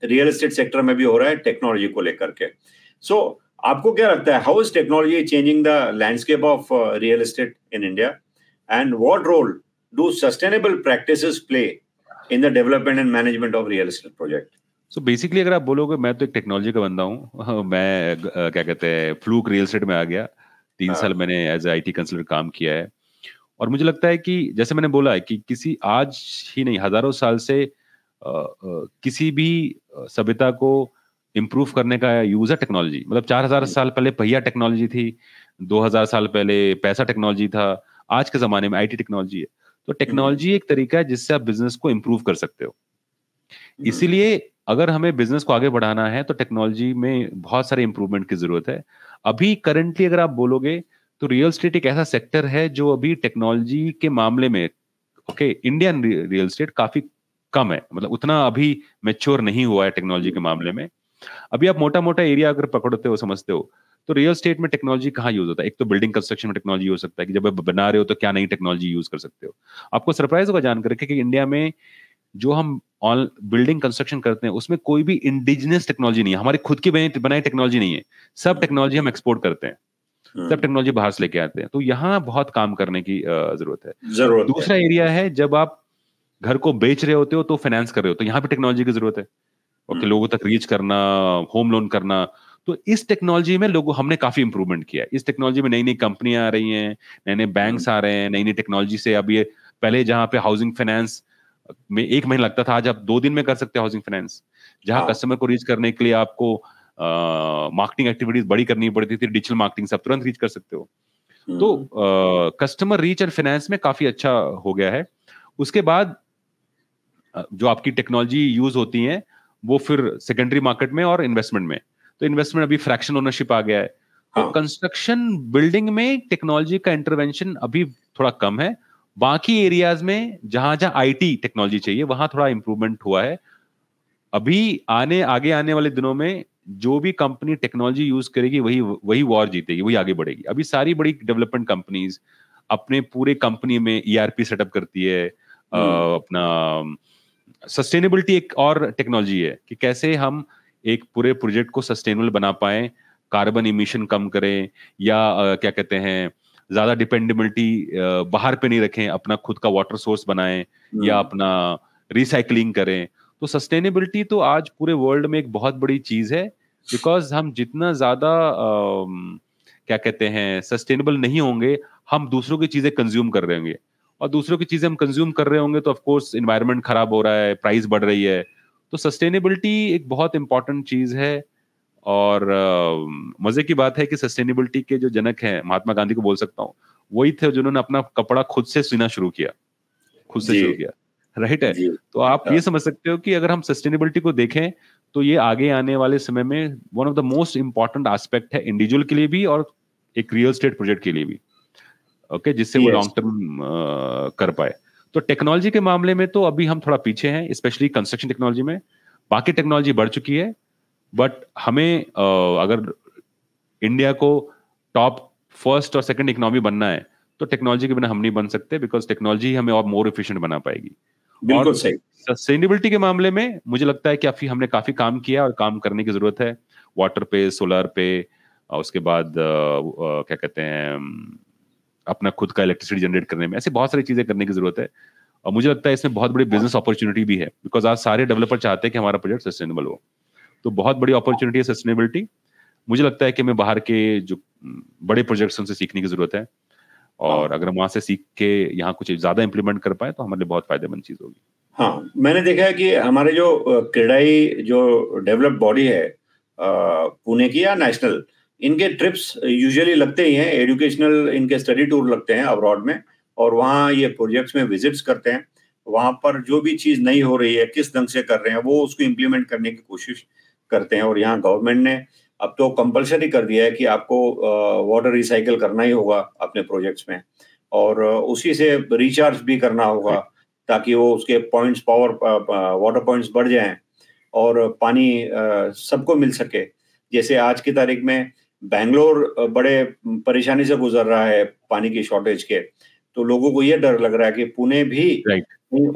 रियल एस्टेट सेक्टर में भी हो रहा है टेक्नोलॉजी को लेकर के। सो आपको क्या लगता है, how is technology changing the landscape of real estate in India, and what role do sustainable practices play in the development and management of real estate project? So basically अगर आप बोलोगे, मैं तो एक टेक्नोलॉजी का बंदा हूँ। मैं क्या कहते हैं, फ्लूक रियल एस्टेट में आ गया। 3 साल मैंने एज आईटी कंसल्टेंट काम किया है, और मुझे लगता है कि जैसे मैंने बोला है कि किसी आज ही नहीं, हजारों साल से किसी भी सभ्यता को इम्प्रूव करने का यूज है टेक्नोलॉजी। मतलब 4000 साल पहले पहिया टेक्नोलॉजी थी, 2000 साल पहले पैसा टेक्नोलॉजी था, आज के जमाने में आईटी टेक्नोलॉजी है। तो टेक्नोलॉजी एक तरीका है जिससे आप बिजनेस को इम्प्रूव कर सकते हो। इसीलिए अगर हमें बिजनेस को आगे बढ़ाना है तो टेक्नोलॉजी में बहुत सारे इंप्रूवमेंट की जरूरत है। अभी करंटली अगर आप बोलोगे तो रियल एस्टेट एक ऐसा सेक्टर है जो अभी टेक्नोलॉजी के मामले में, ओके, इंडियन रियल एस्टेट काफी कम है, मतलब उतना अभी मैच्योर नहीं हुआ है टेक्नोलॉजी के मामले में। अभी आप मोटा मोटा एरिया अगर पकड़ते हो, समझते हो, तो रियल एस्टेट में टेक्नोलॉजी कहाँ यूज होता है? एक तो बिल्डिंग कंस्ट्रक्शन में टेक्नोलॉजी हो सकता है कि जब आप बना रहे हो तो क्या नई टेक्नोलॉजी यूज कर सकते हो। आपको सरप्राइज होगा जानकर कि इंडिया में जो हम बिल्डिंग कंस्ट्रक्शन करते हैं उसमें कोई भी इंडिजिनस टेक्नोलॉजी नहीं है, हमारी खुद की बनाई टेक्नोलॉजी नहीं है। सब टेक्नोलॉजी हम एक्सपोर्ट करते हैं, सब टेक्नोलॉजी बाहर से लेके आते हैं। तो यहाँ बहुत काम करने की जरूरत है। दूसरा एरिया है जब आप घर को बेच रहे होते हो तो फाइनेंस कर रहे हो, तो यहाँ पे टेक्नोलॉजी की जरूरत है। ओके, लोगों तक रीच करना, होम लोन करना, तो इस टेक्नोलॉजी में हमने काफी इंप्रूवमेंट किया है। इस टेक्नोलॉजी में नई नई कंपनियां आ रही हैं, नए नए बैंक्स आ रहे हैं, नई नई टेक्नोलॉजी से। अब ये पहले जहाँ पे हाउसिंग फाइनेंस में 1 महीना लगता था, आज आप 2 दिन में कर सकते हैं हाउसिंग फाइनेंस। जहां कस्टमर को रीच करने के लिए आपको मार्केटिंग एक्टिविटीज बड़ी करनी पड़ती थी, डिजिटल मार्केटिंग से आप तुरंत रीच कर सकते हो। तो कस्टमर रीच एंड फाइनेंस में काफी अच्छा हो गया है। उसके बाद जो आपकी टेक्नोलॉजी यूज होती है वो फिर सेकेंडरी मार्केट में और इन्वेस्टमेंट में, तो इन्वेस्टमेंट अभी फ्रैक्शन ओनरशिप आ गया है। तो कंस्ट्रक्शन बिल्डिंग में टेक्नोलॉजी का इंटरवेंशन अभी थोड़ा कम है। बाकी एरियाज में जहां जहां आईटी टेक्नोलॉजी चाहिए वहां थोड़ा इंप्रूवमेंट हुआ है। अभी आगे आने वाले दिनों में जो भी कंपनी टेक्नोलॉजी यूज करेगी वही वॉर जीतेगी, वही आगे बढ़ेगी। अभी सारी बड़ी डेवलपमेंट कंपनीज अपने पूरे कंपनी में ईआरपी सेटअप करती है। अपना सस्टेनेबिलिटी एक और टेक्नोलॉजी है कि कैसे हम एक पूरे प्रोजेक्ट को सस्टेनेबल बना पाए, कार्बन इमिशन कम करें, या क्या कहते हैं ज्यादा डिपेंडेबिलिटी बाहर पे नहीं रखें, अपना खुद का वाटर सोर्स बनाएं या अपना रिसाइकलिंग करें। तो सस्टेनेबिलिटी तो आज पूरे वर्ल्ड में एक बहुत बड़ी चीज है, बिकॉज हम जितना ज्यादा क्या कहते हैं सस्टेनेबल नहीं होंगे, हम दूसरों की चीजें कंज्यूम कर रहे होंगे, और दूसरों की चीजें हम कंज्यूम कर रहे होंगे तो ऑफ कोर्स एनवायरनमेंट खराब हो रहा है, प्राइस बढ़ रही है। तो सस्टेनेबिलिटी एक बहुत इंपॉर्टेंट चीज है। और मजे की बात है कि सस्टेनेबिलिटी के जो जनक हैं, महात्मा गांधी को बोल सकता हूँ, वही थे जिन्होंने अपना कपड़ा खुद से सीना शुरू किया, खुद से शुरू किया, राइट है। तो आप ये समझ सकते हो कि अगर हम सस्टेनेबिलिटी को देखें तो ये आगे आने वाले समय में one of the most important aspect है, इंडिविजुअल के लिए भी और एक रियल एस्टेट प्रोजेक्ट के लिए भी, ओके, जिससे वो लॉन्ग टर्म कर पाए। तो टेक्नोलॉजी के मामले में तो अभी हम थोड़ा पीछे हैं, स्पेशली कंस्ट्रक्शन टेक्नोलॉजी में। बाकी टेक्नोलॉजी बढ़ चुकी है, बट हमें अगर इंडिया को टॉप फर्स्ट और सेकंड इकोनॉमी बनना है तो टेक्नोलॉजी के बिना हम नहीं बन सकते, बिकॉज टेक्नोलॉजी हमें और मोर एफिशिएंट बना पाएगी। बिल्कुल सही। सस्टेनेबिलिटी के मामले में मुझे लगता है कि हमने काफी काम किया और काम करने की जरूरत है। वाटर पे, सोलर पे, उसके बाद क्या कहते हैं अपना खुद का इलेक्ट्रिसिटी जनरेट करने में, ऐसे बहुत सारी चीजें करने की जरूरत है। और मुझे लगता है इसमें बहुत बड़ी बिजनेस अपॉर्चुनिटी भी है, बिकॉज आज सारे डेवलपर चाहते हैं कि हमारा प्रोजेक्ट सस्टेनेबल हो। तो बहुत बड़ी अपॉर्चुनिटी है सस्टेनेबिलिटी। मुझे लगता है कि हमें बाहर के जो बड़े प्रोजेक्ट्स उनसे सीखने की जरूरत है, और अगर हम वहां से सीख के यहाँ कुछ ज्यादा इंप्लीमेंट कर पाए तो हमारे लिए बहुत फायदेमंद चीज होगी। हाँ, मैंने देखा है कि हमारे जो क्रेडाई जो डेवलप बॉडी है पुणे की या नेशनल, इनके ट्रिप्स यूजुअली लगते ही हैं, एजुकेशनल इनके स्टडी टूर लगते हैं अब्रॉड में, और वहाँ ये प्रोजेक्ट्स में विजिट्स करते हैं। वहाँ पर जो भी चीज नहीं हो रही है, किस ढंग से कर रहे हैं, वो उसको इम्प्लीमेंट करने की कोशिश करते हैं। और यहाँ गवर्नमेंट ने अब तो कंपलसरी कर दिया है कि आपको वाटर रिसाइकिल करना ही होगा अपने प्रोजेक्ट्स में, और उसी से रिचार्ज भी करना होगा, ताकि वो उसके पॉइंट्स, वाटर पॉइंट्स बढ़ जाएं और पानी सबको मिल सके। जैसे आज की तारीख में बेंगलोर बड़े परेशानी से गुजर रहा है पानी की शॉर्टेज के, तो लोगों को ये डर लग रहा है कि पुणे भी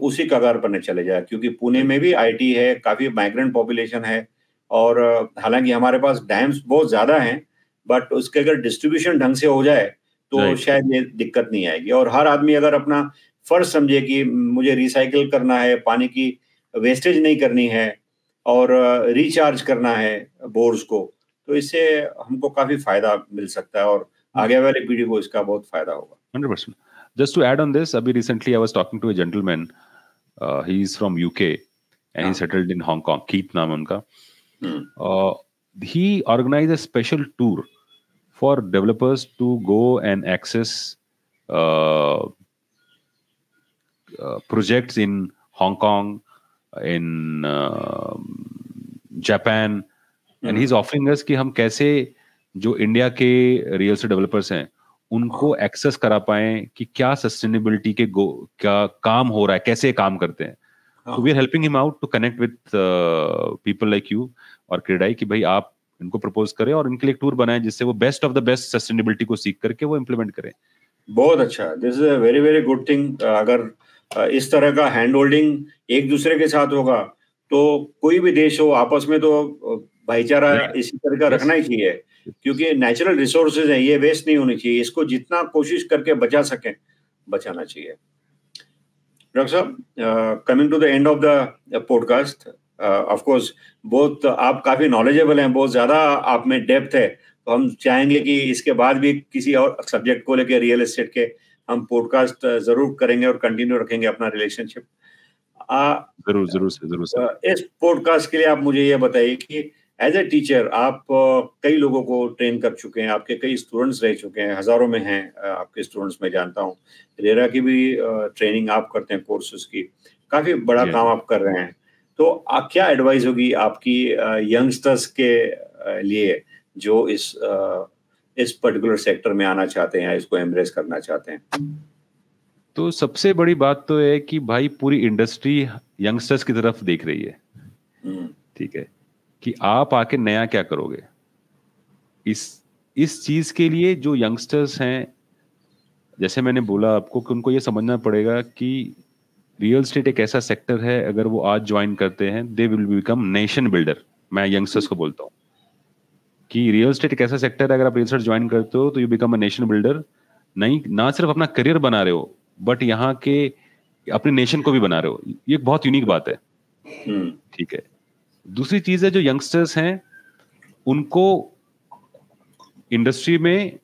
उसी कगार पर न चले जाए, क्योंकि पुणे में भी आईटी है, काफी माइग्रेंट पॉपुलेशन है, और हालांकि हमारे पास डैम्स बहुत ज्यादा हैं, बट उसके अगर डिस्ट्रीब्यूशन ढंग से हो जाए तो शायद ये दिक्कत नहीं आएगी। और हर आदमी अगर अपना फर्ज समझे कि मुझे रिसाइकिल करना है, पानी की वेस्टेज नहीं करनी है, और रिचार्ज करना है बोर्स को, तो इससे हमको काफी फायदा मिल सकता है, और आगे वाली पीढ़ी को इसका बहुत फायदा होगा। 100%. Just to add on this, abhi recently I was talking to a gentleman. He's from UK and he settled in Hong Kong. Keith naam hai unka. He organized a special tour for developers to go and access projects in Hong Kong, in Japan, and he's offering us कि हम कैसे जो India के real estate developers हैं उनको access करा पाए कि क्या सस्टेनेबिलिटी के क्या काम हो रहा है, कैसे काम करते हैं। तो we are helping him out to connect with people like you और क्रेडाई कि भाई आप इनको प्रपोज करें और इनके लिए एक टूर बनाएं जिससे वो best of the best sustainability को सीख करके वो इम्प्लीमेंट करें। बहुत अच्छा, this is a very very good thing. अगर इस तरह का हैंड होल्डिंग एक दूसरे के साथ होगा तो कोई भी देश हो, आपस में तो भाईचारा इसी तरह का रखना ही चाहिए, क्योंकि नेचुरल रिसोर्सेज है, ये वेस्ट नहीं होनी चाहिए, इसको जितना कोशिश करके बचा सकें बचाना चाहिए। डॉक्टर साहब, coming to the end of the podcast, of course बहुत आप काफी नॉलेजेबल हैं, बहुत ज्यादा आप में डेप्थ है, तो हम चाहेंगे कि इसके बाद भी किसी और सब्जेक्ट को लेकर, रियल एस्टेट के, हम पॉडकास्ट जरूर करेंगे और कंटिन्यू रखेंगे अपना रिलेशनशिप। जरूर सर। इस पॉडकास्ट के लिए आप मुझे ये बताइए कि एज ए टीचर आप कई लोगों को ट्रेन कर चुके हैं, आपके कई स्टूडेंट्स रह चुके हैं, हजारों में हैं आपके स्टूडेंट्स, मैं जानता हूँ। रेरा की भी ट्रेनिंग आप करते हैं, कोर्सेज की, काफी बड़ा काम आप कर रहे हैं। तो क्या एडवाइस होगी आपकी यंगस्टर्स के लिए जो इस पर्टिकुलर सेक्टर में आना चाहते हैं या इसको एम्ब्रेस करना चाहते हैं? तो सबसे बड़ी बात तो है कि भाई पूरी इंडस्ट्री यंगस्टर्स की तरफ देख रही है, ठीक है, कि आप आके नया क्या करोगे। इस चीज के लिए जो यंगस्टर्स हैं, जैसे मैंने बोला आपको कि उनको ये समझना पड़ेगा कि रियल एस्टेट एक ऐसा सेक्टर है, अगर वो आज ज्वाइन करते हैं they will become nation builder. मैं यंगस्टर्स को बोलता हूँ कि रियल एस्टेट एक ऐसा सेक्टर है, अगर आप रियल एस्टेट ज्वाइन करते हो तो you become a nation builder. नहीं, ना सिर्फ अपना करियर बना रहे हो बट यहाँ के अपने नेशन को भी बना रहे हो। ये एक बहुत यूनिक बात है, ठीक है। दूसरी चीज है, जो यंगस्टर्स हैं उनको इंडस्ट्री में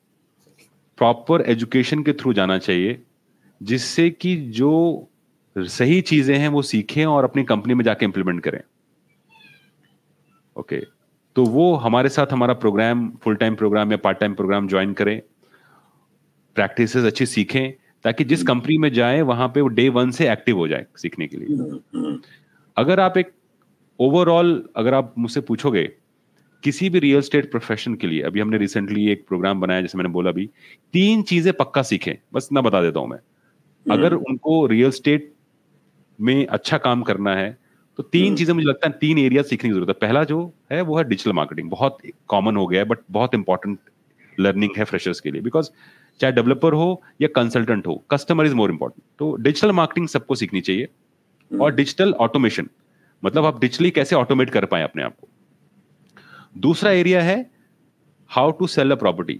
प्रॉपर एजुकेशन के थ्रू जाना चाहिए, जिससे कि जो सही चीजें हैं वो सीखें और अपनी कंपनी में जाके इंप्लीमेंट करें। ओके, तो वो हमारे साथ हमारा प्रोग्राम, फुल टाइम प्रोग्राम या पार्ट टाइम प्रोग्राम ज्वाइन करें, प्रैक्टिसेस अच्छी सीखें, ताकि जिस कंपनी में जाए वहां पे वो डे 1 से एक्टिव हो जाए सीखने के लिए। अगर आप एक ओवरऑल, अगर आप मुझसे पूछोगे किसी भी रियल एस्टेट प्रोफेशन के लिए, अभी हमने रिसेंटली एक प्रोग्राम बनाया, जैसे मैंने बोला अभी, 3 चीजें पक्का सीखें, बस ना बता देता हूं मैं। अगर उनको रियल एस्टेट में अच्छा काम करना है तो 3 चीजें मुझे लगता है 3 एरिया सीखने की जरूरत है। पहला जो है वो है डिजिटल मार्केटिंग। बहुत कॉमन हो गया है बट बहुत इंपॉर्टेंट लर्निंग है फ्रेशर्स के लिए, बिकॉज चाहे डेवलपर हो या कंसल्टेंट हो, कस्टमर इज मोर इंपॉर्टेंट। तो डिजिटल मार्केटिंग सबको सीखनी चाहिए। और डिजिटल ऑटोमेशन, मतलब आप डिजिटली कैसे ऑटोमेट कर पाए अपने आप को। दूसरा एरिया है how to sell a property,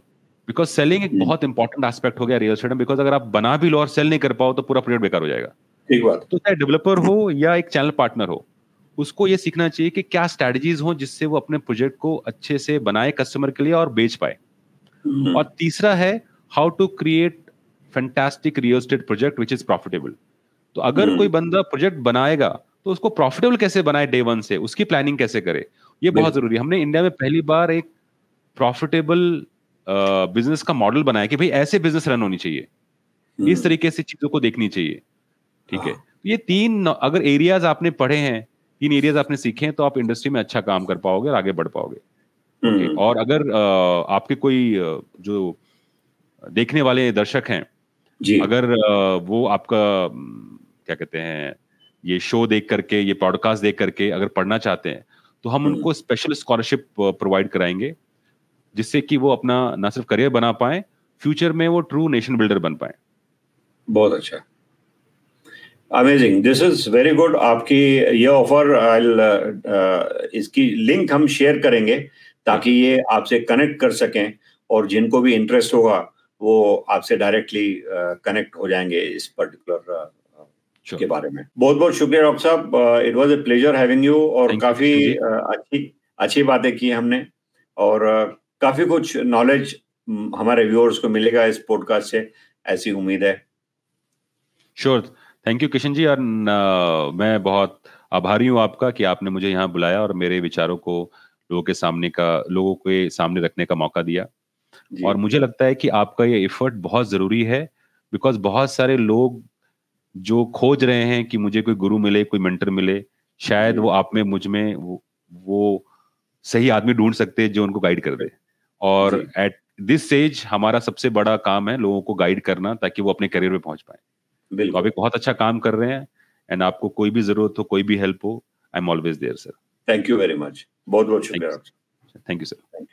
because selling एक बहुत इंपॉर्टेंट एस्पेक्ट हो गया रियल एस्टेट में। बिकॉज अगर आप बना भी लो और सेल नहीं कर पाओ तो पूरा प्रोजेक्ट बेकार हो जाएगा। ठीक बात। तो चाहे डेवलपर हो या एक चैनल पार्टनर हो, उसको ये सीखना चाहिए कि क्या स्ट्रैटेजीज हो जिससे वो अपने प्रोजेक्ट को अच्छे से बनाए कस्टमर के लिए और बेच पाए। और तीसरा है how to create fantastic real estate project which is profitable. तो अगर कोई बंदा प्रोजेक्ट बनाएगा तो उसको प्रॉफिटेबल कैसे बनाए डे 1 से, उसकी प्लानिंग कैसे करे, ये बहुत जरूरी है। हमने इंडिया में पहली बार एक प्रॉफिटेबल बिजनेस का मॉडल बनाया कि भाई ऐसे बिजनेस रन होनी चाहिए, इस तरीके से चीजों को देखनी चाहिए, ठीक है। तो ये 3 अगर एरियाज आपने पढ़े हैं, 3 एरियाज आपने सीखे हैं, तो आप इंडस्ट्री में अच्छा काम कर पाओगे और आगे बढ़ पाओगे। Okay. और अगर आपके कोई जो देखने वाले दर्शक हैं, अगर वो आपका क्या कहते हैं, ये शो देख करके, ये पॉडकास्ट देख करके अगर पढ़ना चाहते हैं, तो हम उनको स्पेशल स्कॉलरशिप प्रोवाइड कराएंगे, जिससे कि वो अपना ना सिर्फ करियर बना पाए, फ्यूचर में वो ट्रू नेशन बिल्डर बन पाए। बहुत अच्छा, amazing, this is very good. आपकी ये ऑफर, इसकी लिंक हम शेयर करेंगे ताकि ये आपसे कनेक्ट कर सकें, और जिनको भी इंटरेस्ट होगा वो आपसे डायरेक्टली कनेक्ट हो जाएंगे इस पर्टिकुलर के बारे में। बहुत बहुत शुक्रिया डॉक्टर साहब, it was a pleasure having you. और काफी अच्छी बातें की हमने, और काफी कुछ नॉलेज हमारे व्यूअर्स को मिलेगा इस पॉडकास्ट से, ऐसी उम्मीद है। Sure, thank you Kishan ji. और मैं बहुत आभारी हूँ आपका कि आपने मुझे यहाँ बुलाया और मेरे विचारों को लोगों के सामने रखने का मौका दिया। और मुझे लगता है कि आपका ये एफर्ट बहुत जरूरी है, बिकॉज बहुत सारे लोग जो खोज रहे हैं कि मुझे कोई गुरु मिले, कोई मेंटर मिले, शायद वो आप में, मुझ में वो सही आदमी ढूंढ सकते हैं जो उनको गाइड कर दे। और एट दिस स्टेज हमारा सबसे बड़ा काम है लोगों को गाइड करना, ताकि वो अपने करियर में पहुंच पाए। तो आप एक बहुत अच्छा काम कर रहे हैं, एंड आपको कोई भी जरूरत हो, कोई भी हेल्प हो, I am always there sir. Thank you very much, बहुत बहुत शुक्रिया। Thank you sir.